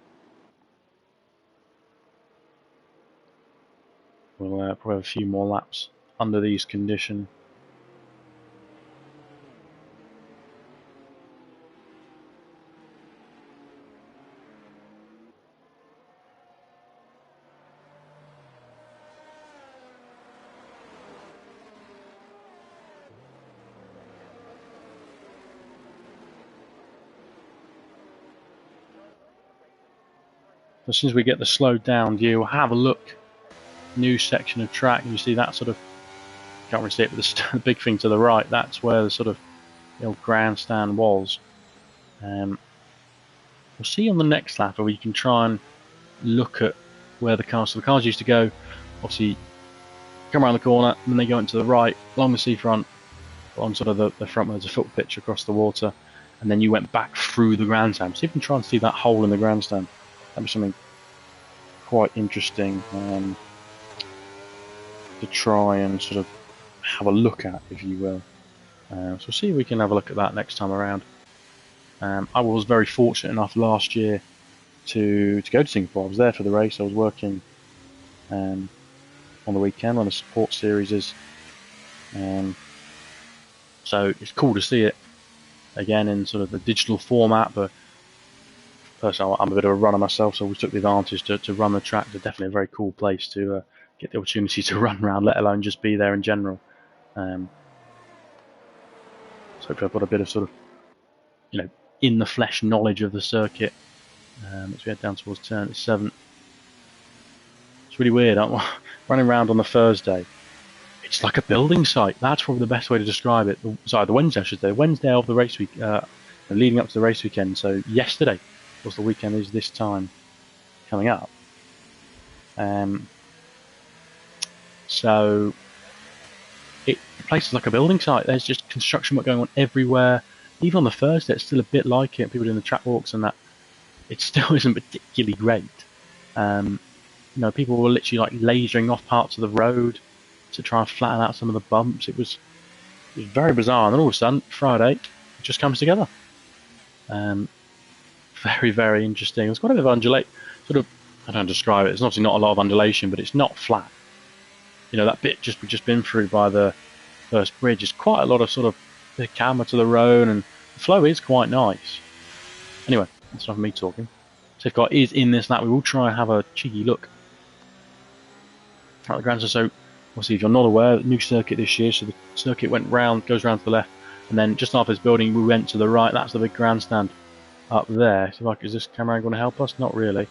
We'll probably have a few more laps under these conditions. as soon as we get the slowed down view, we'll have a look. New section of track, and you see that sort of, can't really see it, but the big thing to the right, that's where the sort of the old grandstand was. We'll see on the next lap where you can try and look at where the cars used to go. Obviously, come around the corner, and then they go into the right, along the seafront, on sort of the front where there's a foot pitch across the water, and then you went back through the grandstand. See if you can try and see that hole in the grandstand. That'd be something quite interesting to try and sort of have a look at, if you will. So we'll see if we can have a look at that next time around. I was very fortunate enough last year to go to Singapore. I was there for the race. I was working on the weekend when the support series is. So it's cool to see it again in sort of the digital format, but personally I'm a bit of a runner myself, so we took the advantage to run the track. It's definitely a very cool place to get the opportunity to run around, let alone just be there in general. So hopefully I've got a bit of sort of, in the flesh knowledge of the circuit as we head down towards turn 7. It's really weird. I'm running around on the Thursday. It's like a building site. That's probably the best way to describe it. Sorry, the Wednesday, I should say. Wednesday of the race week, leading up to the race weekend. So yesterday was the weekend, is this time coming up. So the place is like a building site. There's just construction work going on everywhere. Even on the Thursday, it's still a bit like it. People doing the track walks and that. It still isn't particularly great. People were literally like lasering off parts of the road to try and flatten out some of the bumps. It was very bizarre, and then all of a sudden, Friday, it just comes together. Very, very interesting. It's got a bit of undulate, sort of, I don't describe it, it's obviously not a lot of undulation, but it's not flat. That bit we've just been through by the first bridge is quite a lot of sort of the camera to the road, and the flow is quite nice. Anyway, that's enough of me talking. Safeguard is in this lap. We will try and have a cheeky look at the grandstand. So, obviously, if you're not aware, new circuit this year, so the circuit goes round to the left, and then just after this building, we went to the right. That's the big grandstand up there. So, is this camera going to help us? Not really.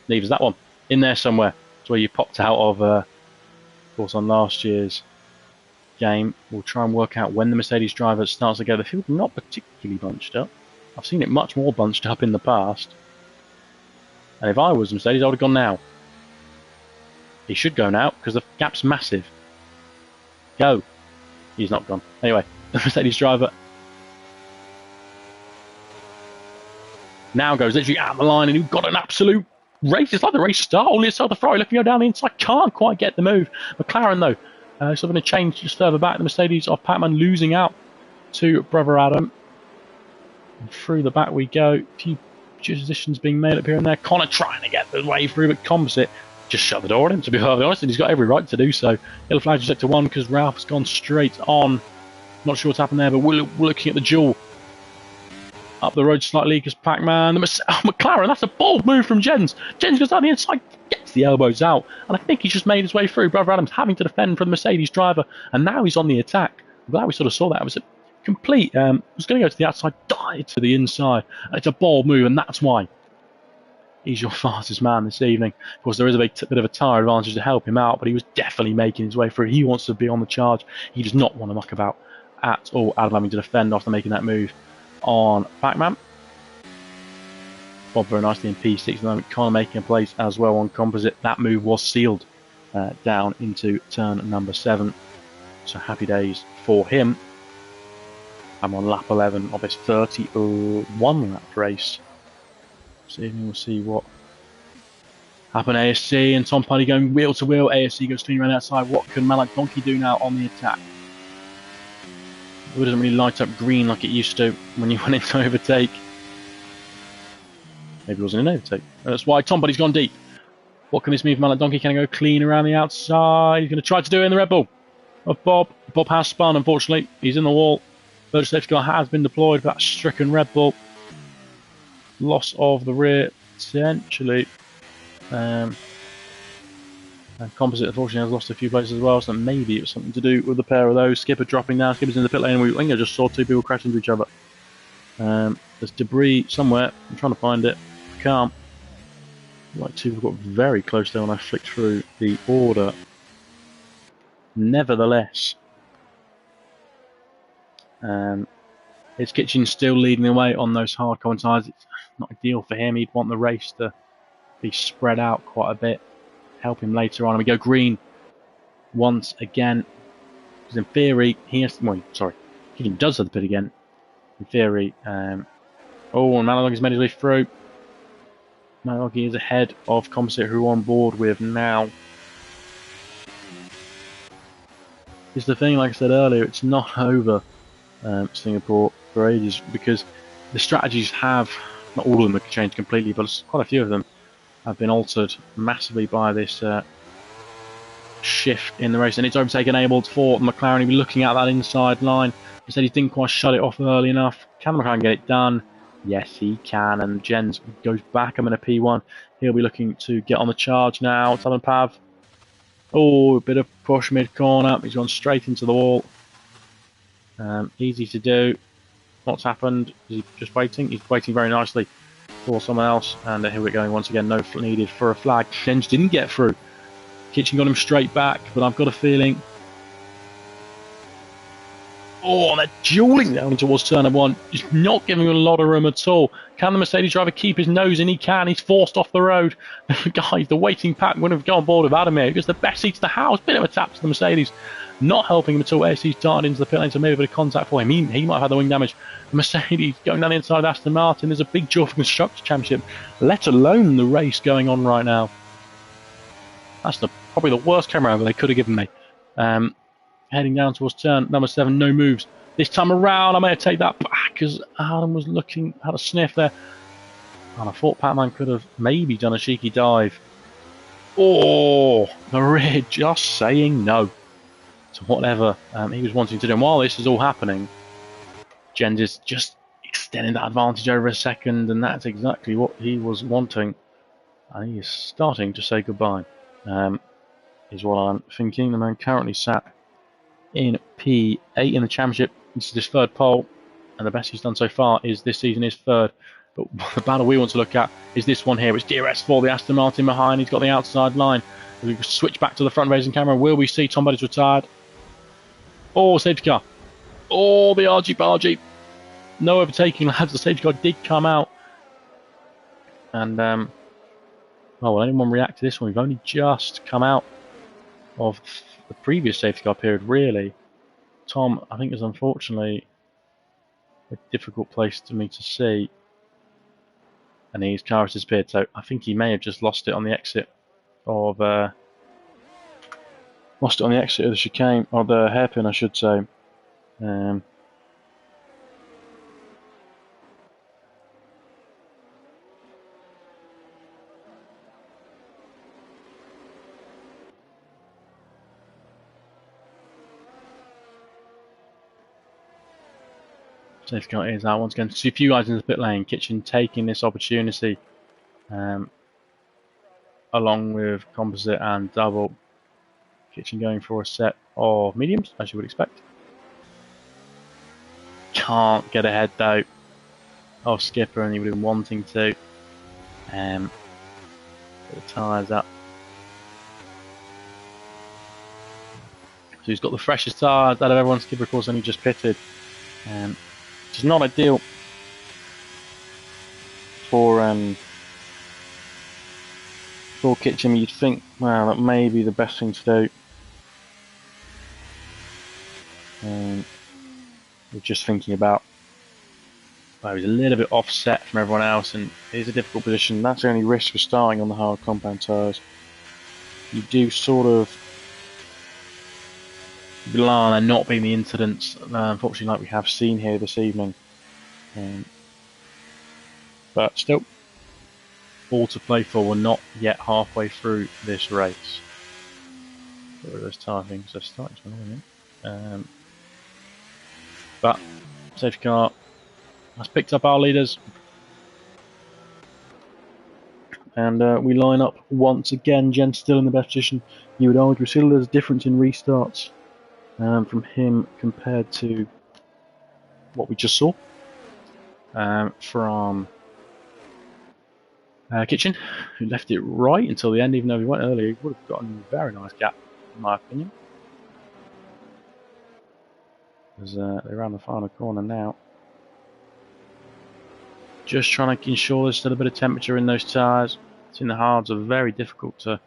Leaves that one in there somewhere. It's where you popped out of course, on last year's game. We'll try and work out when the Mercedes driver starts to go. The field not particularly bunched up. I've seen it much more bunched up in the past. And if I was Mercedes, I would have gone now. He should go now, because the gap's massive. Go. He's not gone. Anyway, the Mercedes driver now goes literally out the line, and you've got an absolute race. It's like the race start, only it's the Ferrari looking to go down the inside. Can't quite get the move. McLaren, though, so going to change just further back. The Mercedes of Pac-Man losing out to Brother Adam. And through the back we go. A few positions being made up here and there. Connor trying to get the way through, but Composite just shut the door on him, to be perfectly honest, and he's got every right to do so. Yellow flag to sector 1 because Ralph's gone straight on. Not sure what's happened there, but we're looking at the duel. Up the road slightly because Pac-Man, McLaren, that's a bold move from Jens. Jens goes down the inside, gets the elbows out, and I think he's just made his way through. Brother Adams having to defend from the Mercedes driver, and now he's on the attack. I'm glad we sort of saw that. It was a complete, was going to go to the outside, died to the inside. And it's a bold move, and that's why he's your fastest man this evening. Of course, there is a bit of a tyre advantage to help him out, but he was definitely making his way through. He wants to be on the charge. He does not want to muck about at all, Adam having to defend after making that move on Pac-Man. Bob very nicely in P6 at the moment. Connor making a place as well on Composite. That move was sealed down into turn number 7. So happy days for him. I'm on lap 11 of his 31 lap race. So we'll see what happened. ASC and Tom Puddy going wheel to wheel. ASC goes clean around outside. What can Malak Donkey do now on the attack? It doesn't really light up green like it used to when you went into overtake. Maybe it wasn't an overtake. That's why Tom Puddy's gone deep. What can this move Malak Donkey? Can he go clean around the outside? He's going to try to do it in the Red Bull of Bob. Bob has spun, unfortunately. He's in the wall. Virtual safety car has been deployed for that stricken Red Bull. Loss of the rear, potentially. And Composite, unfortunately, has lost a few places as well, so maybe it was something to do with the pair of those. Skipper dropping down, Skipper's in the pit lane, and I think I just saw two people crash into each other. There's debris somewhere. I'm trying to find it. I can't. Like two got very close there when I flicked through the order. Nevertheless, his Kitchen still leading the way on those hard common tyres. It's not ideal for him. He'd want the race to be spread out quite a bit, help him later on. And we go green once again. Because in theory, he has. Well, sorry, Kitchen does have the pit again. In theory, and Malog has made his way through. Malog is ahead of Composite, who we're on board with now. It's the thing, like I said earlier, it's not over Singapore for ages, because the strategies have, not all of them have changed completely, but quite a few of them have been altered massively by this shift in the race, and it's overtake enabled for McLaren. He'll be looking at that inside line. He said he didn't quite shut it off early enough. Can McLaren get it done? Yes, he can, and Jens goes back. I'm in a P1. He'll be looking to get on the charge now. Talon Pav. Oh, a bit of push mid-corner. He's gone straight into the wall. Easy to do. What's happened? Is he just waiting? He's waiting very nicely for someone else. And here we're going once again. No needed for a flag. Jens didn't get through. Kitchen got him straight back, but I've got a feeling... Oh, they're dueling down towards turn one. Just not giving him a lot of room at all. Can the Mercedes driver keep his nose in? He can. He's forced off the road. Guys, the waiting pack wouldn't have gone on board with Adamir. Because the best seat to the house. Bit of a tap to the Mercedes. Not helping him at all as he's darted into the pit lane. So maybe a bit of contact for him. He might have had the wing damage. The Mercedes going down the inside of Aston Martin. There's a big duel for Constructors' Championship. Let alone the race going on right now. That's probably the worst camera angle they could have given me. Heading down towards turn number 7, no moves. This time around, I may have taken that back as Adam was looking, had a sniff there. And I thought Pac-Man could have maybe done a cheeky dive. Oh, Maria just saying no to whatever he was wanting to do. And while this is all happening, Jens is just extending that advantage over a second, and that's exactly what he was wanting. And he is starting to say goodbye, is what I'm thinking. The man currently sat in P8 in the championship. This is his third pole, and the best he's done so far is this season is third. But the battle we want to look at is this one here. It's DRS for the Aston Martin behind. He's got the outside line. We switch back to the front racing camera. Will we see Tom Buddy's retired? Oh, safety car. Oh, the argy-bargy. No overtaking, lads. The safety car did come out. And, well, will anyone react to this one? We've only just come out of the previous safety car period, really. Tom, I think, is unfortunately a difficult place to me to see, and his car has disappeared. So I think he may have just lost it on the exit of the chicane, or the hairpin, I should say. Safety car is out once again. So a few guys in the pit lane. Kitchen taking this opportunity, along with Composite and Double. Kitchen going for a set of mediums, as you would expect. Can't get ahead though of Skipper, and he would have been wanting to. Put the tyres up. So he's got the freshest tyres out of everyone. Skipper, of course, only just pitted. Which is not ideal for Kitchen. You'd think, well, that may be the best thing to do. We're just thinking about, well, he's a little bit offset from everyone else, and it is a difficult position. That's the only risk for starting on the hard compound tyres. You do sort of rely on there not being the incidents, unfortunately, like we have seen here this evening. But still, all to play for. We're not yet halfway through this race. Get rid of those tyre things. They're starting to annoy me. But safety car has picked up our leaders, and we line up once again. Jen's still in the best position. You would argue still there's a difference in restarts from him compared to what we just saw. from Kitchen, who left it right until the end, even though he went earlier. He would have gotten a very nice gap, in my opinion. As they round the final corner now. Just trying to ensure there's still a bit of temperature in those tyres. I think the hards are very difficult to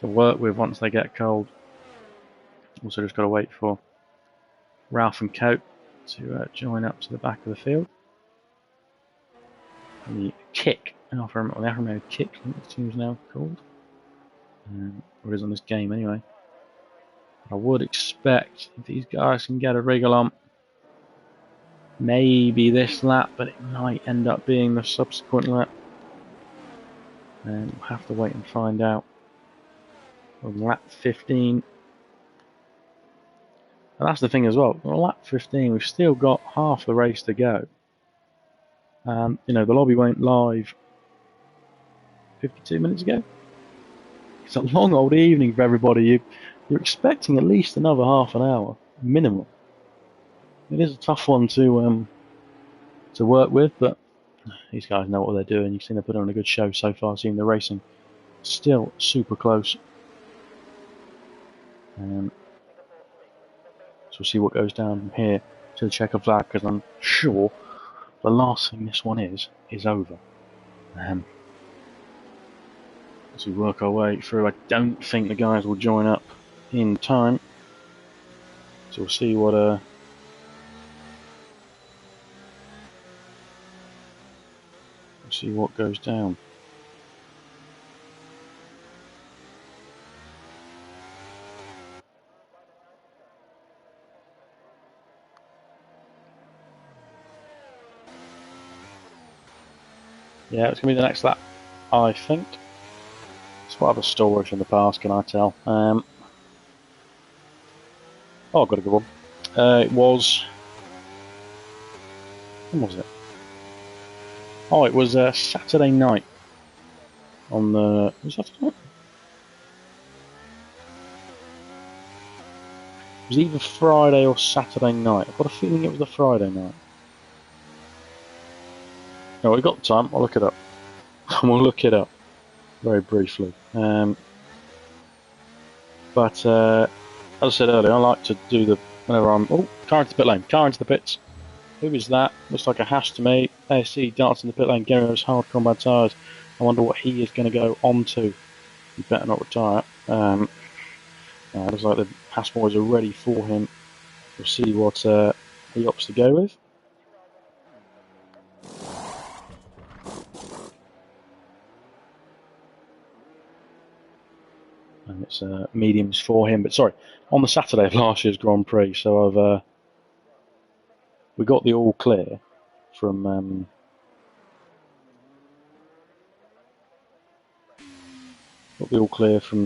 work with once they get cold. Also just got to wait for Ralph and Coat to join up to the back of the field. And the kick, the Alfa Romeo kick, I think the team's now called. Or is on this game anyway. I would expect if these guys can get a wriggle on, maybe this lap, but it might end up being the subsequent lap. And we'll have to wait and find out. On lap 15. And that's the thing as well. On lap 15, we've still got half the race to go. You know, the lobby went live 52 minutes ago. It's a long old evening for everybody. You're expecting at least another half an hour minimum. It is a tough one to work with, but these guys know what they're doing. You've seen them put on a good show so far. Seeing the racing still super close. So we'll see what goes down from here to the checker flag, because I'm sure the last thing this one is over. As we work our way through, I don't think the guys will join up in time. So we'll see what goes down. Yeah, it's going to be the next lap, I think. It's what other stories in the past can I tell? Oh, I've got a good one. It was... When was it? Oh, it was Saturday night. On the... Was that Saturday night? It was either Friday or Saturday night. I've got a feeling it was the Friday night. No, we've got time. I'll look it up. We'll look it up very briefly. But as I said earlier, I like to do the whenever I'm. Oh, car into the pit lane. Car into the pits. Who is that? Looks like a hash to me. ASC darts in the pit lane. Getting those hard combat tyres. I wonder what he is going to go on to. He better not retire. Looks like the Haas boys are ready for him. We'll see what he opts to go with. And it's mediums for him. But sorry, on the Saturday of last year's Grand Prix, so we got the all clear from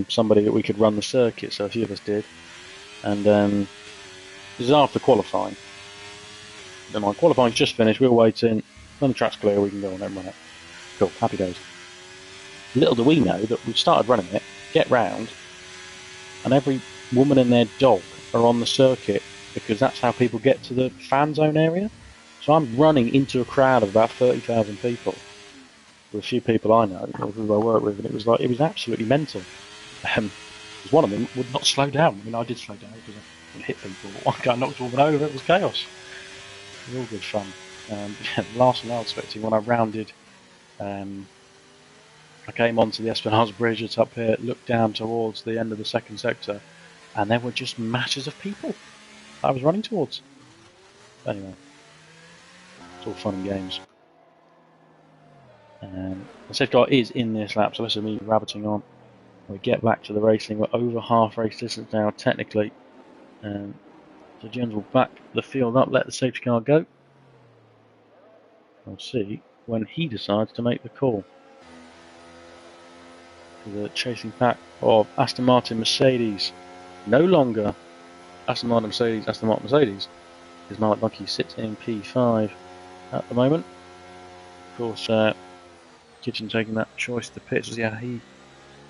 somebody that we could run the circuit. So a few of us did, and this is after qualifying. Then my qualifying's just finished. We're waiting. When the track's clear, we can go on and run it. Cool, happy days. Little do we know that we've started running it. Get round, and every woman and their dog are on the circuit because that's how people get to the fan zone area. So I'm running into a crowd of about 30,000 people with a few people I know, who I work with, and it was absolutely mental. Because one of them would not slow down. I mean, I did slow down because I hit people, but one guy knocked a woman over. It was chaos. It was all good fun. The last thing I was expecting when I rounded. I came onto the Esplanade Bridge, it's up here, looked down towards the end of the second sector, and there were just masses of people I was running towards. Anyway, it's all fun and games. The safe car is in this lap, so let's me rabbiting on. We get back to the racing, we're over half race distance now, technically. So Jones will back the field up, let the safety car go. We'll see when he decides to make the call. The chasing pack of Aston Martin Mercedes. No longer Aston Martin Mercedes, Aston Martin Mercedes. Because Mark Bucky sits in P5 at the moment. Of course, Kitchen taking that choice to pits. Yeah,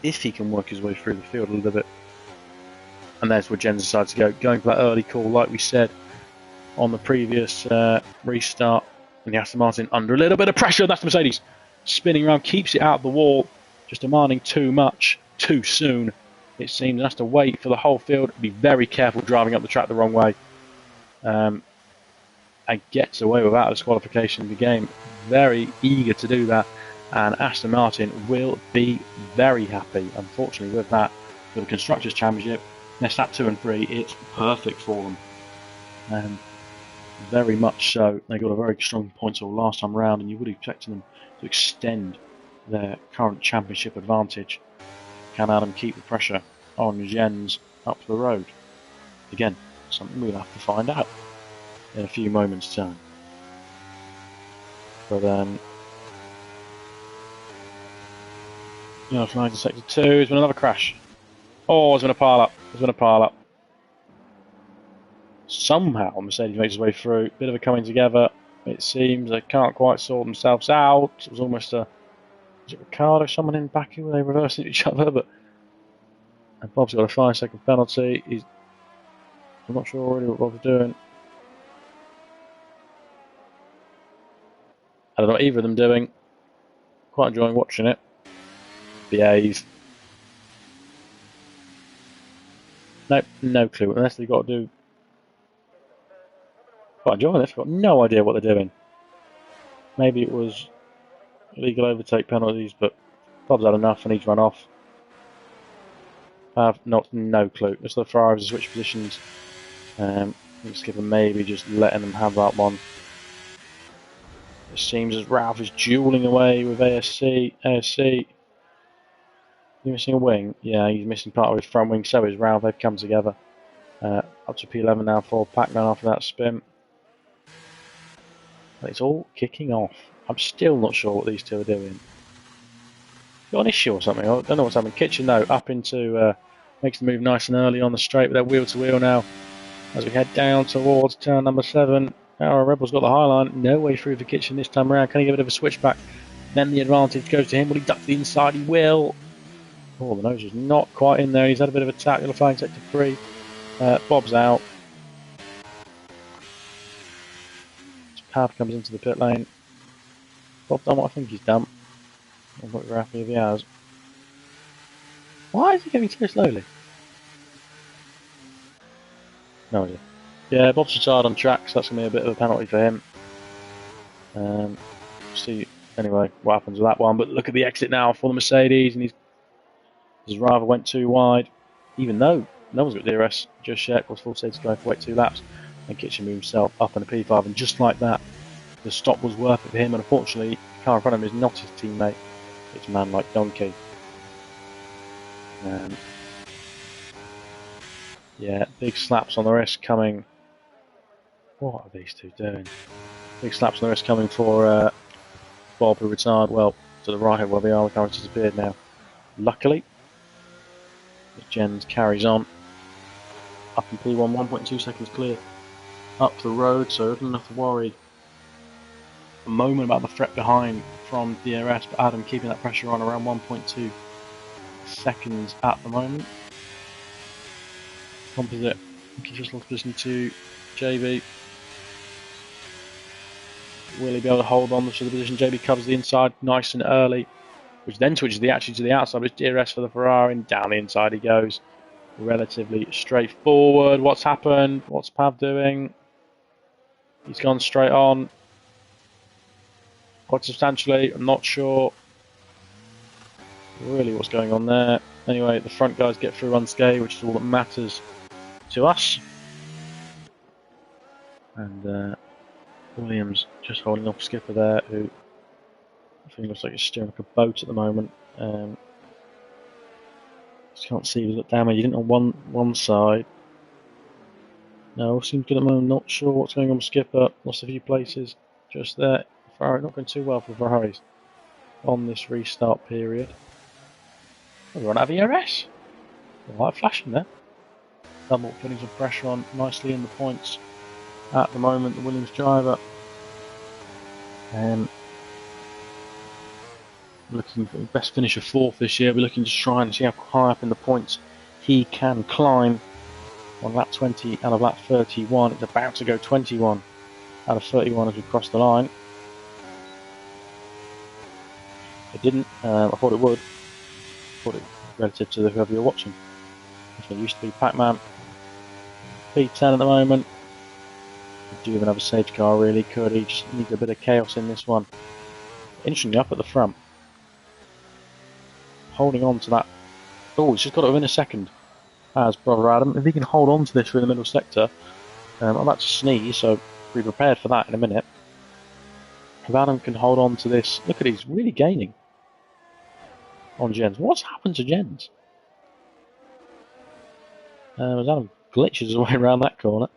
if he can work his way through the field a little bit. And there's where Jens decides to go. Going for that early call, like we said on the previous restart. And the Aston Martin under a little bit of pressure. That's the Mercedes. Spinning around, keeps it out of the wall. Just demanding too much, too soon. It seems has to wait for the whole field. Be very careful driving up the track the wrong way. And gets away without disqualification in the game. Very eager to do that. And Aston Martin will be very happy, unfortunately, with that. For the Constructors' Championship, they're sat 2 and 3. It's perfect for them. Very much so. They got a very strong points all last time round, and you would expect them to extend their current championship advantage. Can Adam keep the pressure on Jens up the road? Again, something we'll have to find out in a few moments' time. But flying to sector 2. There's been another crash. Oh, there's been a pile up. There's been a pile up. Somehow Mercedes makes his way through. Bit of a coming together. It seems they can't quite sort themselves out. It was almost a... Is it Ricardo? Someone in Baku where they reversed each other, but... And Bob's got a 5-second penalty. I'm not sure really what Bob's doing. I don't know what either of them doing. Quite enjoying watching it. Behave. Nope, no clue. Unless they've got to do... Quite enjoying this. I've got no idea what they're doing. Maybe it was illegal overtake penalties, but Bob's had enough and he's run off. I have no clue. It's the Ferraris to switch positions. Skipper maybe just letting them have that one. It seems as Ralph is duelling away with ASC. ASC. You missing a wing? Yeah, he's missing part of his front wing. So is Ralph. They've come together. Up to P11 now for Pac-Man after that spin. But it's all kicking off. I'm still not sure what these two are doing. Got an issue or something? I don't know what's happening. Kitchen though, up into makes the move nice and early on the straight, but they're wheel to wheel now as we head down towards turn number 7. Our Rebel's got the high line. No way through for Kitchen this time around. Can he get a bit of a switchback? Then the advantage goes to him. Will he duck to the inside? He will. Oh, the nose is not quite in there. He's had a bit of a tap. He'll flying sector 3. Bob's out. Pav comes into the pit lane. Bob done what I think he's done. I'm not very happy if he has. Why is he going so slowly? No idea. Yeah, Bob's retired on track, so that's going to be a bit of a penalty for him. See anyway what happens with that one. But look at the exit now for the Mercedes, and his rival went too wide, even though no one's got DRS just yet. Of course, full safety going for wait 2 laps, and Kitchen moved himself up in a P5, and just like that, the stop was worth it for him. And unfortunately, the car in front of him is not his teammate; it's a man like Donkey. Yeah, big slaps on the wrist coming. What are these two doing? Big slaps on the wrist coming for Bob, who retired well to the right of where they are. The car has disappeared now. Luckily, Jens carries on. Up in P1, 1.2 seconds clear. Up the road, so I don't have to worry a moment about the threat behind from DRS, but Adam keeping that pressure on around 1.2 seconds at the moment. Composite, just lost position to JB. Will he be able to hold on to the position? JB covers the inside nice and early, which then switches to the outside. It's DRS for the Ferrari, and down the inside he goes. Relatively straightforward. What's happened? What's Pav doing? He's gone straight on. Quite substantially, I'm not sure really what's going on there. Anyway, the front guys get through unscathed, which is all that matters to us. And Williams just holding off Skipper there, who I think looks like he's steering like a boat at the moment. Just can't see, he's got damage. He didn't on one side. No, seems good at the moment. Not sure what's going on with Skipper. Lost a few places just there. Ferrari not going too well for Ferraris on this restart period. Oh, we run out of ERS. The light flashing there. Double putting some pressure on nicely in the points at the moment. The Williams driver. Looking for the best finish of 4th this year. We're looking to try and see how high up in the points he can climb. On lap 20 out of lap 31. It's about to go 21 out of 31 as we cross the line. It didn't. I thought it would. I thought it relative to whoever you're watching. It used to be Pac-Man. P10 at the moment. Could do with another safety car, really, could he? Just needs a bit of chaos in this one. Interestingly, up at the front. Holding on to that. Oh, he's just got it within a second. As brother Adam. If he can hold on to this through the middle sector. I'm about to sneeze, so be prepared for that in a minute. If Adam can hold on to this. Look at he's really gaining on Jens. What's happened to Jens? As Adam glitches his way around that corner.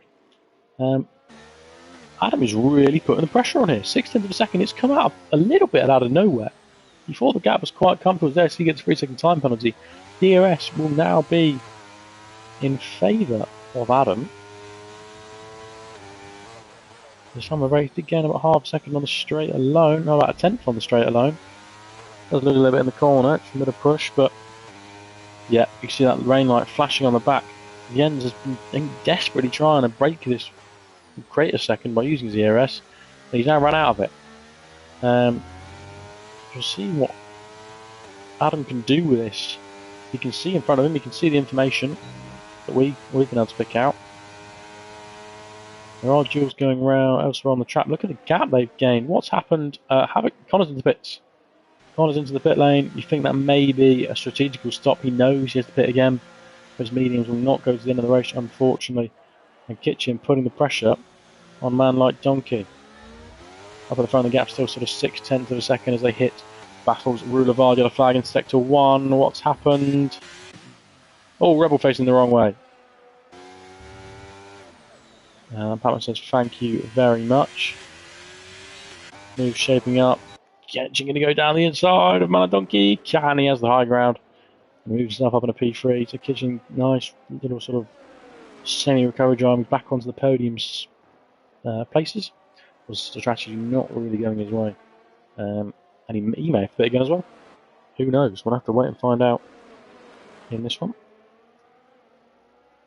Adam is really putting the pressure on here. 6/10 of a second. It's come out a little bit out of nowhere. He thought the gap was quite comfortable there, so he gets a 3-second time penalty. DRS will now be in favour of Adam. This time the race again about half a second on the straight alone. No, about a tenth on the straight alone. Does look a little bit in the corner. It's a bit of push, but yeah, you can see that rain light flashing on the back. Jens has been desperately trying to break this crater second by using his DRS. He's now run out of it. You'll see what Adam can do with this. You can see in front of him, you can see the information that we've been able to pick out. There are duels going around elsewhere on the track. Look at the gap they've gained. What's happened? Connor's into the pits. Connor's into the pit lane. You think that may be a strategical stop. He knows he has to pit again. Those mediums will not go to the end of the race, unfortunately. And Kitchen putting the pressure on a man like Donkey. Up at the front of the gap, still sort of 6/10 of a second as they hit Battles Rule of Argila flag in Sector 1. What's happened? Oh, Rebel facing the wrong way. Patman says thank you very much. Move shaping up. Getchin going to go down the inside of Maladonkey. Can he has the high ground. Moves himself up in a P3 to Kitchen. Nice little sort of semi-recovery drive back onto the podium's places. Was the strategy not really going his way. And he may have fit again as well. Who knows? We'll have to wait and find out in this one.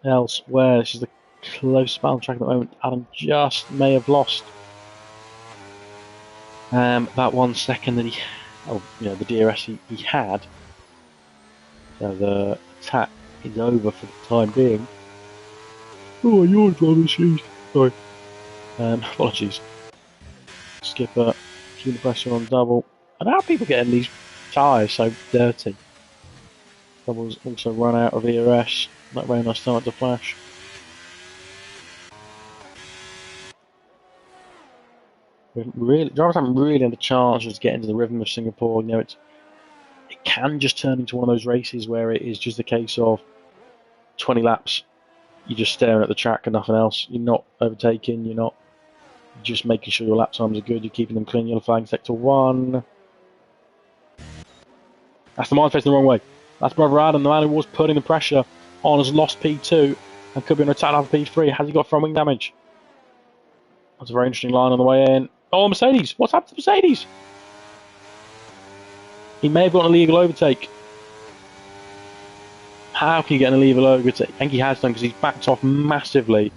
Elsewhere, this is the close battle track at the moment. Adam just may have lost that 1 second that the DRS he had. So the attack is over for the time being. Oh, I yawned rather, jeez. Sorry. Apologies. Skipper, keeping the pressure on double. And how are people getting these tyres so dirty? Double's also run out of ERS. Not very nice start to flash. Drivers haven't really had a chance to get into the rhythm of Singapore. It can just turn into one of those races where it is just a case of 20 laps. You're just staring at the track and nothing else. You're not overtaking. You're not just making sure your lap times are good. You're keeping them clean. Yellow flag in Sector 1. That's the man facing the wrong way. That's Brother Adam, the man who was putting the pressure on, has lost P2 and could be on attack out of P3. Has he got front wing damage? That's a very interesting line on the way in. Oh, Mercedes! What's happened to Mercedes? He may have got an illegal overtake. How can you get an illegal overtake? I think he has done because he's backed off massively.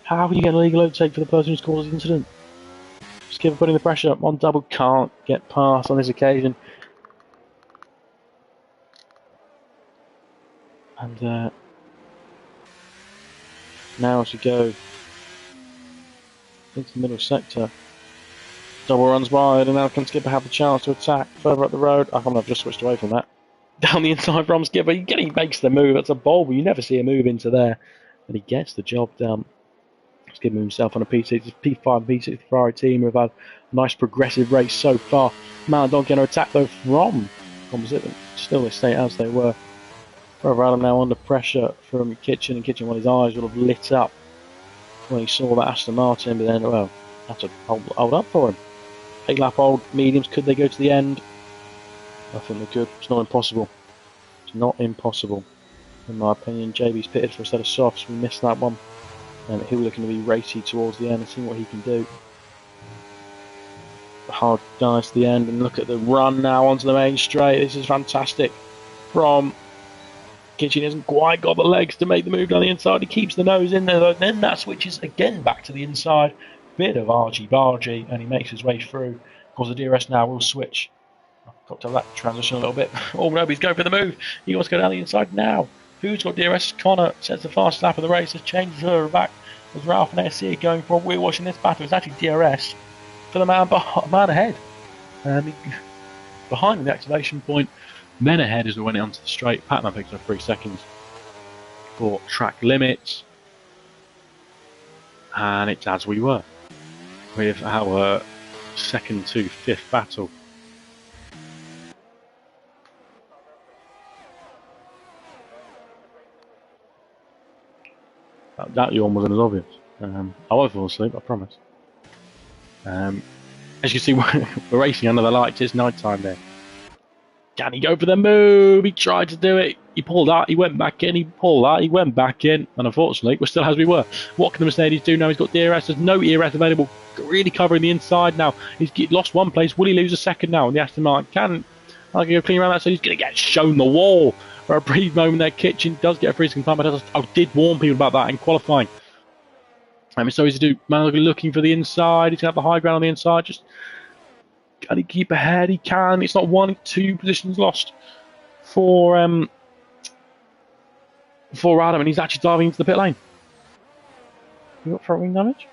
How can you get an illegal overtake for the person who's caused the incident? Skipper putting the pressure on double, can't get past on this occasion. And now as we go into the middle sector, double runs wide, and now can Skipper have the chance to attack further up the road? I've just switched away from that. Down the inside from Skipper, he makes the move. It's a bowl, but you never see a move into there, and he gets the job done. Skipper himself on a P6, P5 and P6 Ferrari team have had a nice progressive race so far. Maladon going to attack though from opposite, still they stay as they were. Brother Adam now under pressure from Kitchen, and Kitchen, his eyes would have lit up when he saw that Aston Martin, but then, well, have to hold up for him. 8 lap old mediums, could they go to the end? I think they could. It's not impossible. It's not impossible, in my opinion. JB's pitted for a set of softs, we missed that one. And he'll be looking to be racy towards the end and seeing what he can do. Hard dive to the end, and look at the run now onto the main straight. This is fantastic from Kitchen. Hasn't quite got the legs to make the move down the inside. He keeps the nose in there though. Then that switches again back to the inside. Bit of argy-bargy, and he makes his way through. Of course, the DRS now will switch Got to that transition a little bit. Oh no, he's going for the move. He wants to go down the inside now. Who's got DRS? Connor sets the fastest lap of the race, has changed her back. As Ralph and SC going for, we're watching this battle. It's actually DRS for the man ahead. Behind the activation point, then ahead as we went onto the straight. Patman picks up 3 seconds for track limits. And it's as we were with our second to fifth battle. That yawn wasn't as obvious. I won't fall asleep, I promise. As you can see, we're racing under the lights. It's night time there. Can he go for the move? He tried to do it. He pulled out. He went back in. He pulled out. He went back in. And unfortunately, we're still as we were. What can the Mercedes do now? He's got DRS. There's no ERS available. Really covering the inside now. He's lost one place. Will he lose a second now? And the Aston Martin can go clean around that. So he's going to get shown the wall. For a brief moment there, Kitchen does get a free second time. But I did warn people about that in qualifying. So he's looking for the inside. He's going to have the high ground on the inside. Just can he keep ahead? He can. It's not 1, 2 positions lost for Adam, and he's actually diving into the pit lane. You got front wing damage?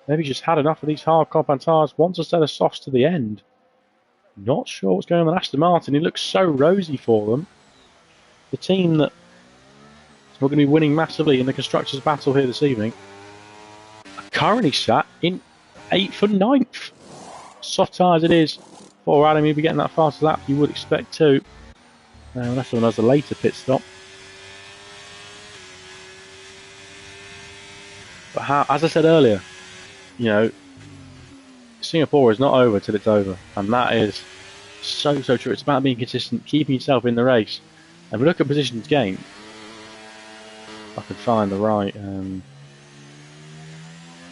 Maybe he's just had enough of these hard compound tyres. Wants a set of softs to the end. Not sure what's going on with Aston Martin. He looks so rosy for them. The team that is going to be winning massively in the Constructors' battle here this evening are currently sat in 8th and 9th. Soft tyres it is for Adam. He'll be getting that fast lap you would expect to. Unless someone has a later pit stop. But as I said earlier, Singapore is not over till it's over. And that is so true. It's about being consistent, keeping yourself in the race. And if we look at positions gained, if I can find the right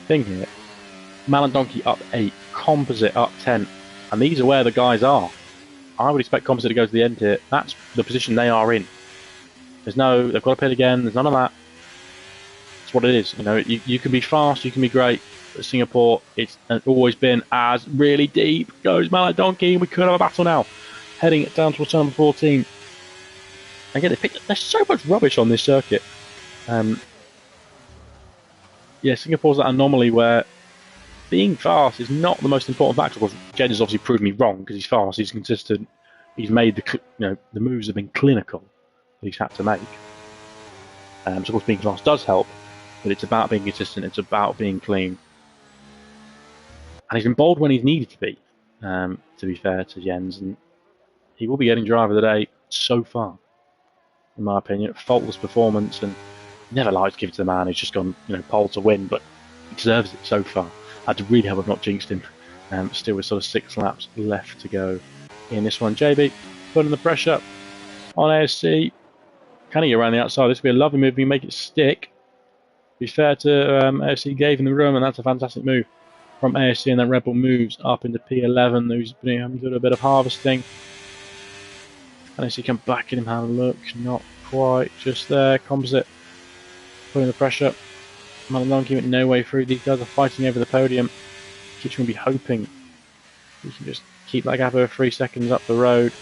thing here. Malandonki up 8, Composite up 10, and these are where the guys are. I would expect Composite to go to the end here. That's the position they are in. They've got to pit again. There's none of that. It's what it is. You can be fast, you can be great. But Singapore, it's always been as really deep. Goes Malandonki, we could have a battle now. Heading down towards turn number 14. Again, there's so much rubbish on this circuit. Singapore,'s that anomaly where being fast is not the most important factor. Of course, Jed has obviously proved me wrong because he's fast, he's consistent, he's made the moves have been clinical that he's had to make. So of course, being fast does help, but it's about being consistent. It's about being clean, and he's been bold when he's needed to be. To be fair to Jens, and he will be getting driver of the day so far, in my opinion. Faultless performance, and never like to give it to the man who's just gone pole to win, but he deserves it so far. I'd really hope I've not jinxed him. Still with sort of 6 laps left to go in this one. JB putting the pressure on ASC. Can he get around the outside? This would be a lovely move. You make it stick. To be fair to ASC, gave him the room, and that's a fantastic move from ASC. And then Red Bull moves up into P11, who's been having to do a bit of harvesting. And ASC come back at him, have a look. Not quite just there. Composite putting the pressure. Malandonki went no way through. These guys are fighting over the podium. Kitchen will be hoping he can just keep that gap over 3 seconds up the road.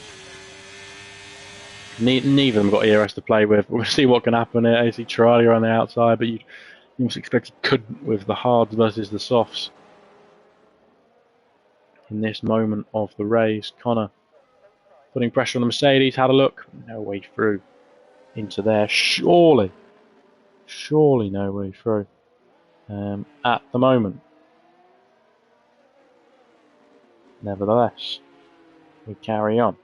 Neither of them got ERS to play with. We'll see what can happen here. AC Charlie on the outside, but you almost expect he couldn't with the hards versus the softs. In this moment of the race, Connor putting pressure on the Mercedes. Had a look. No way through into there. Surely no way through at the moment. Nevertheless, we carry on.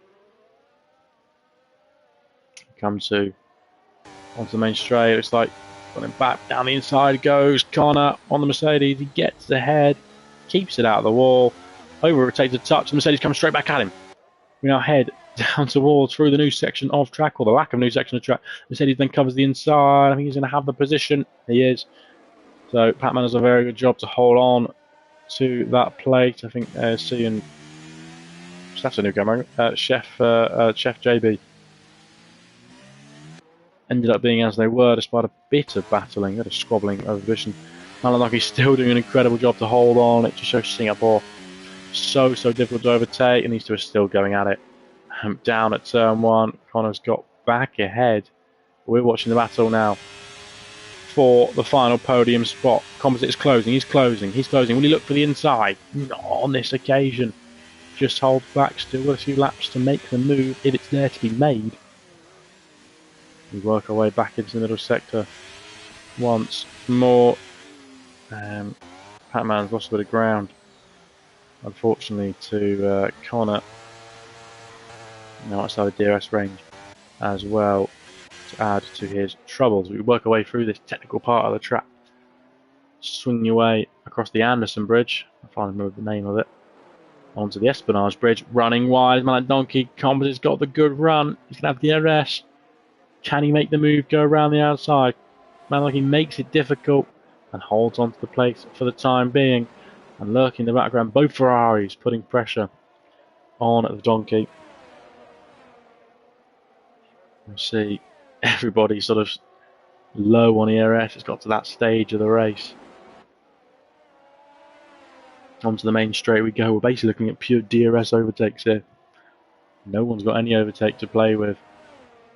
Come onto the main straight. It's like running back down the inside goes Connor on the Mercedes. He gets ahead, keeps it out of the wall, over rotates a touch. The Mercedes comes straight back at him. We now head down towards through the new section of track, or the lack of new section of track. Mercedes then covers the inside. I think he's going to have the position. He is. So Patman does a very good job to hold on to that plate. I think C and that's a new camera. Chef JB ended up being as they were, despite a bit of battling, a bit of squabbling over position. Malandonki's still doing an incredible job to hold on. It just shows Singapore so difficult to overtake, and these two are still going at it. Down at turn 1, Connor's got back ahead. We're watching the battle now for the final podium spot. Composite is closing, he's closing. Will he look for the inside? Not on this occasion. Just holds back, still got a few laps to make the move if it's there to be made. We work our way back into the middle sector once more. Pac-Man's lost a bit of ground, unfortunately, to Connor. Now outside the DRS range as well, to add to his troubles. We work our way through this technical part of the track, swinging your way across the Anderson Bridge. I finally remember the name of it. Onto the Espionage Bridge, running wide. Man like Donkey, Composite's got the good run. He's going to have DRS. Can he make the move, go around the outside? Man like he makes it difficult and holds on to the place for the time being. And lurking in the background, both Ferraris putting pressure on the Donkey. You'll see everybody sort of low on ERS. It's got to that stage of the race. Onto the main straight we go. We're basically looking at pure DRS overtakes here. No one's got any overtake to play with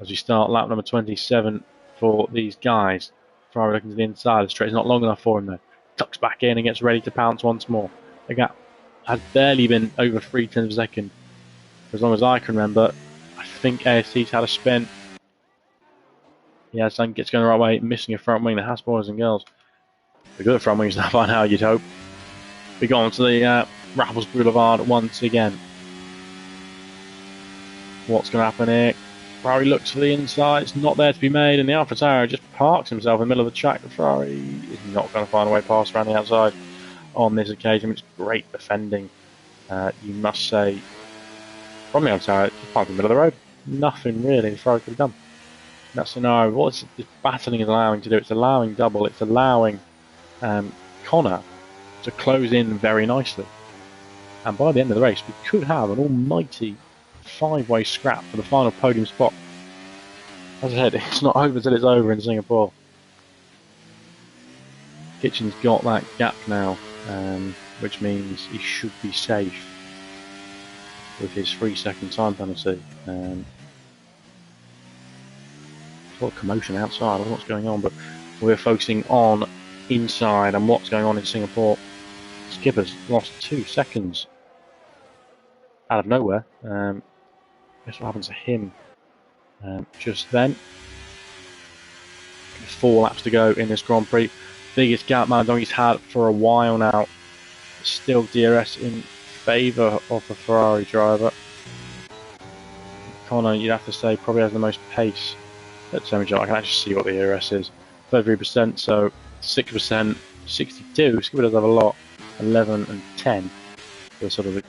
as we start lap number 27 for these guys. Ferrari looking to the inside. The straight is not long enough for him though. Tucks back in and gets ready to pounce once more. The gap has barely been over 0.3 of a second. For as long as I can remember, I think ASC's had a spin. Yeah, Sam gets going the right way, missing a front wing. The Haas boys and girls. The good front wings now by now, you'd hope. We go on to the Raffles Boulevard once again. What's going to happen here? Ferrari looks for the inside. It's not there to be made, and the AlphaTauri just parks himself in the middle of the track. The Ferrari is not going to find a way past around the outside on this occasion. It's great defending, you must say. From the AlphaTauri, just parked in the middle of the road. Nothing really the Ferrari could have done. In that scenario, what this battling is allowing to do, it's allowing double, it's allowing Connor to close in very nicely. And by the end of the race, we could have an almighty 5-way scrap for the final podium spot. As I said, it's not over till it's over in Singapore. Kitchen's got that gap now, which means he should be safe with his 3-second time penalty. A lot of commotion outside, I don't know what's going on, but we're focusing on inside and what's going on in Singapore. Skipper's lost 2 seconds out of nowhere. Guess what happened to him just then. 4 laps to go in this Grand Prix. Biggest gap man Donkey's had for a while now. Still DRS in favour of the Ferrari driver. Connor, you'd have to say, probably has the most pace at semi-jump. I can actually see what the DRS is. 33%, so 6%, 62. Skipper does have a lot. 11 and 10. So sort of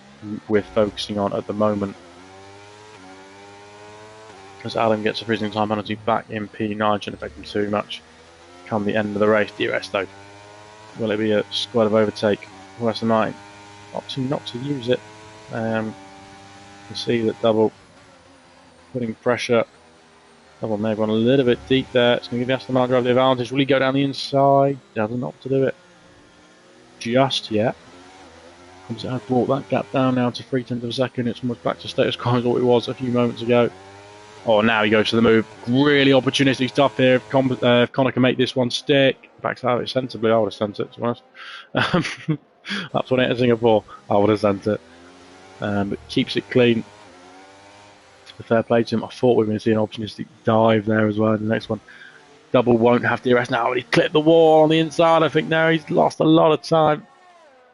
we're focusing on at the moment. As Adam gets a freezing time penalty back in P9, shouldn't affect him too much. Come the end of the race, DRS though. Will it be a squad of overtake? Western Martin opting not to use it. You can see that double putting pressure. Double may have gone a little bit deep there. It's going to give Aston Martin driver the advantage. Will he go down the inside? Doesn't opt to do it just yet. Composite has brought that gap down now to 0.3 of a second. It's almost back to status quo as what it was a few moments ago. Oh, now he goes to the move. Really opportunistic stuff here. If Connor can make this one stick, backs out of it sensibly. I would have sent it, to be honest. That's what it is in Singapore. I would have sent it. But keeps it clean. Fair play to him. I thought we were going to see an opportunistic dive there as well in the next one. Double won't have DRS now, but he clipped the wall on the inside. I think now he's lost a lot of time.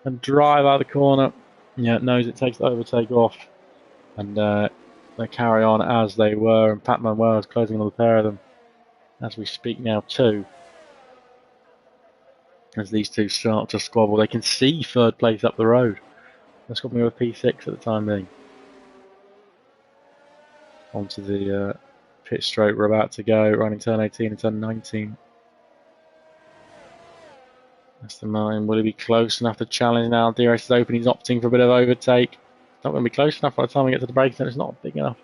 And drive out of the corner. Yeah, knows it takes the overtake off. And they carry on as they were. And Pat Manuel is closing on the pair of them as we speak now too. As these two start to squabble. They can see third place up the road. They're squabbling with P6 at the time being. Onto the pit straight we're about to go, running turn 18 and turn 19. Aston Martin, will he be close enough to challenge now? DRS is open, he's opting for a bit of overtake. Not going to be close enough by the time we get to the braking zone. It's not big enough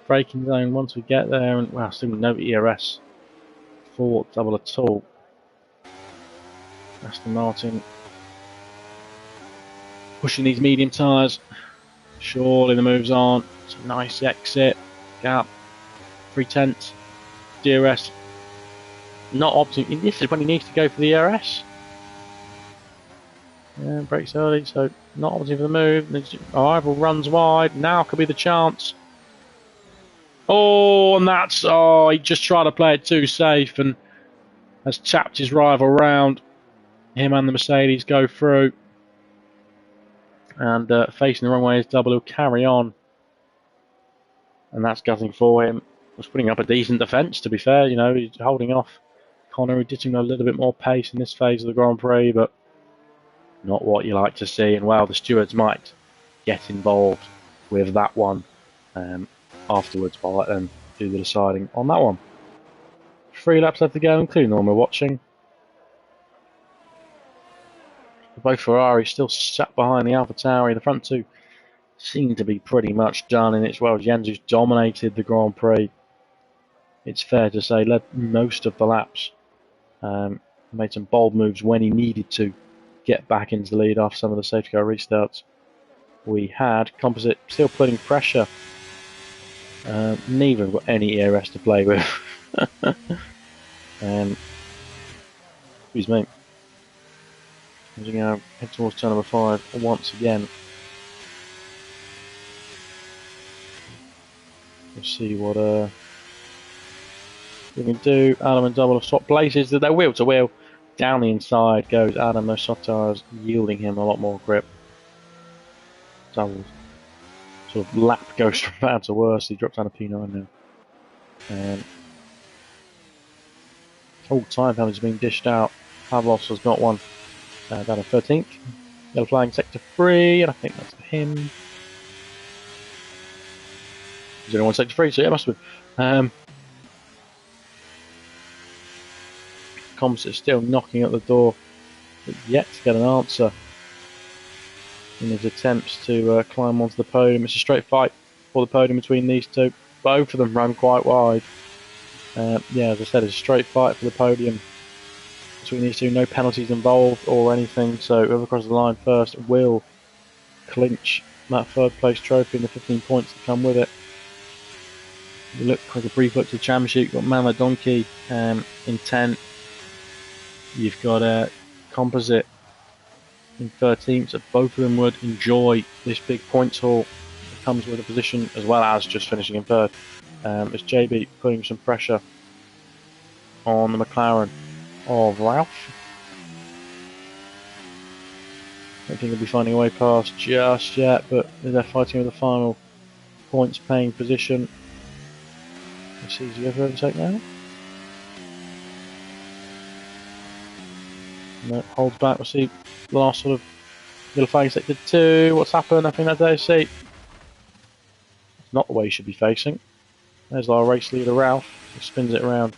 braking zone once we get there. And wow, still no ERS for double at all. Aston Martin pushing these medium tyres. Surely the move's on. It's a nice exit. Gap. 3/10. DRS. Not opting. This is when he needs to go for the ERS. Yeah, brakes early, so not opting for the move. Arrival runs wide. Now could be the chance. Oh, and that's... Oh, he just tried to play it too safe and has tapped his rival round. Him and the Mercedes go through. And facing the wrong way is double. He'll carry on. And that's gutting for him. Was putting up a decent defence, to be fair. You know, he's holding off Connor, who did seem a little bit more pace in this phase of the Grand Prix, but not what you like to see. And well, the stewards might get involved with that one afterwards. I'll let them do the deciding on that one. 3 laps left to go, including the one we're watching. Both Ferraris still sat behind the AlphaTauri. The front two seem to be pretty much done in its well. Jensen's dominated the Grand Prix. It's fair to say, led most of the laps. Made some bold moves when he needed to get back into the lead after some of the safety car restarts. We had Composite still putting pressure. Neither have got any ERS to play with. Excuse me. As we go head towards turn number 5 once again. We'll see what we can do. Adam and Double have swapped places. They're wheel to wheel. Down the inside goes Adam. Those soft tyres yielding him a lot more grip. Double's sort of lap goes from bad to worse. He drops down to P9 now. All time penalties being dished out. Pavlos has got one down to 13th. Yellow flying sector 3, and I think that's for him. There's only one sector 3, so yeah, it must have been. Composite still knocking at the door, but yet to get an answer in his attempts to climb onto the podium. It's a straight fight for the podium between these two. Both of them run quite wide. Yeah, as I said, it's a straight fight for the podium between these two. No penalties involved or anything, so whoever crosses the line first will clinch that 3rd place trophy and the 15 points that come with it. You look like a brief look to the championship. You've got Mama Donkey in 10th. You've got Composite in 13th, so both of them would enjoy this big points haul that comes with a position, as well as just finishing in 3rd. As JB putting some pressure on the McLaren of Ralph. I don't think he'll be finding a way past just yet, but they're fighting with the final points paying position. Let's see, does he ever overtake now? No, holds back. We'll see the last sort of little flying sector 2. What's happened? I think that's AFC. It's not the way he should be facing. There's our race leader Ralph. He spins it around.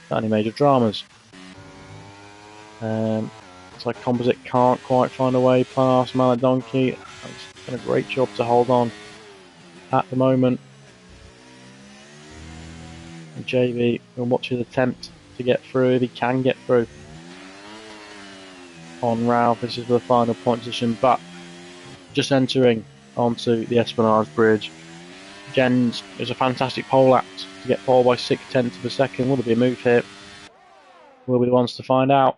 Not any major dramas. It's like Composite can't quite find a way past Maladonkey. He's done a great job to hold on at the moment. And JB will watch his attempt to get through, if he can get through on Ralph. This is the final point position, but just entering onto the Esplanade Bridge. Jens is a fantastic pole act to get pole by 6/10 of a second. Will there be a move here? We'll be the ones to find out.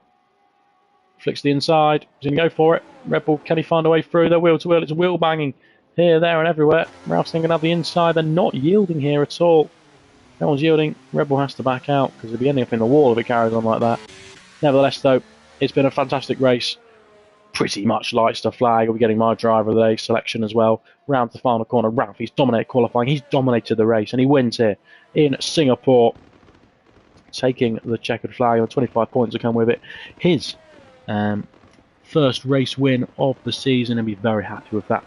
Flicks the inside. He's going to go for it. Red Bull, can he find a way through? They're wheel to wheel. It's wheel banging here, there, and everywhere. Ralph's thinking of the inside. They're not yielding here at all. No one's yielding. Red Bull has to back out because they'll be ending up in the wall if it carries on like that. Nevertheless, though, it's been a fantastic race. Pretty much lights the flag. I'll be getting my driver of the day selection as well. Round to the final corner. Ralph, he's dominated qualifying. He's dominated the race, and he wins here in Singapore, taking the checkered flag and the 25 points that come with it. His first race win of the season, and be very happy with that.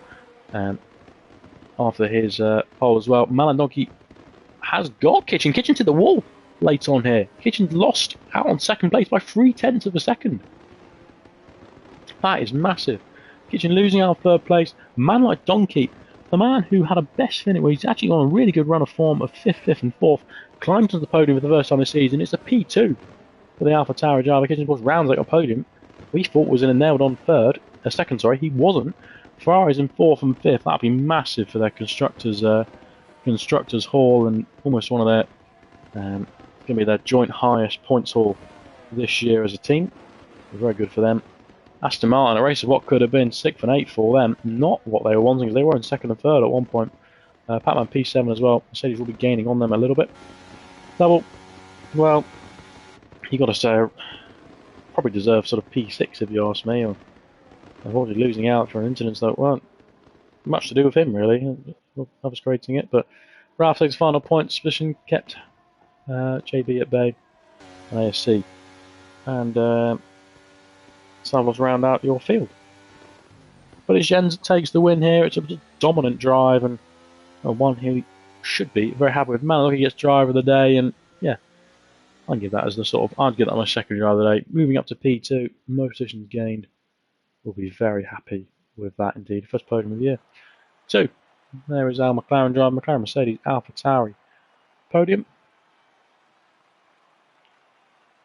After his pole as well, Malandonki has got Kitchen to the wall late on here. Kitchen lost out on second place by 3/10 of a second. That is massive. Kitchen losing out of 3rd place. Man like Donkey, the man who had a best finish, where he's actually on a really good run of form of 5th, and 4th, climbed to the podium for the first time this season. It's a P2 for the AlphaTauri driver. Kitchen, of course, rounds out a podium. We thought was in a nailed-on 2nd. He wasn't. Ferrari's in 4th and 5th. That'd be massive for their constructors haul, and almost one of their going to be their joint highest points haul this year as a team. Very good for them. Aston Martin, a race of what could have been 6th and 8th for them. Not what they were wanting, because they were in 2nd and 3rd at one point. Pac-Man P7 as well. Mercedes will be gaining on them a little bit. Double, well, you got to say, probably deserve sort of P6 if you ask me. Or unfortunately losing out for an incident that weren't much to do with him really. I was creating it, but Ralph takes final points position, kept JB at bay and ASC, and Savlos round out your field. But it's Jens that takes the win here. It's a dominant drive, and one he should be very happy with. Man, look, he gets driver of the day, and yeah, I'd give that as the I'd give that my second driver of the day. Moving up to P2, most positions gained. We'll be very happy with that indeed. First podium of the year. 2. There is our McLaren driver, McLaren Mercedes, AlphaTauri podium.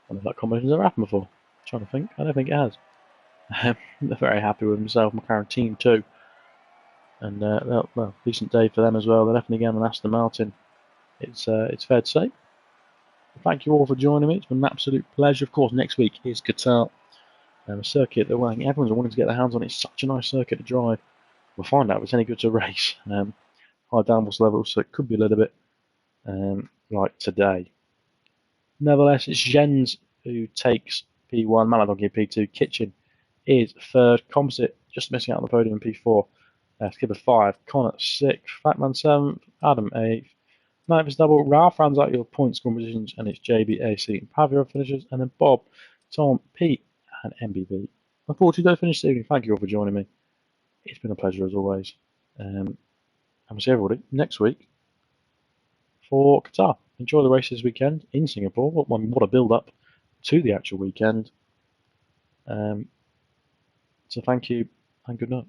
I wonder if that combination's ever happened before. I'm trying to think. I don't think it has. They're very happy with himself, McLaren team 2. And well, decent day for them as well. They're definitely getting an Aston Martin. It's fair to say. Thank you all for joining me. It's been an absolute pleasure. Of course, next week is Qatar, a circuit that everyone's wanting to get their hands on. It's such a nice circuit to drive. We'll find out if it's any good to race. High downforce levels, so it could be a little bit like today. Nevertheless, it's Jens who takes P1, Maladon P2, Kitchen is 3rd, Composite just missing out on the podium in P4, Skipper 5, Connor 6th, Fatman 7th, Adam 8th, 9th is double, Ralph rounds out your point scoring positions, and it's JB, AC, and Pavio finishes, and then Bob, Tom, Pete, and MBB. Unfortunately, don't finish this evening. Thank you all for joining me. It's been a pleasure as always. And we'll see everybody next week for Qatar. Enjoy the race this weekend in Singapore. What a build up to the actual weekend. So thank you and good night.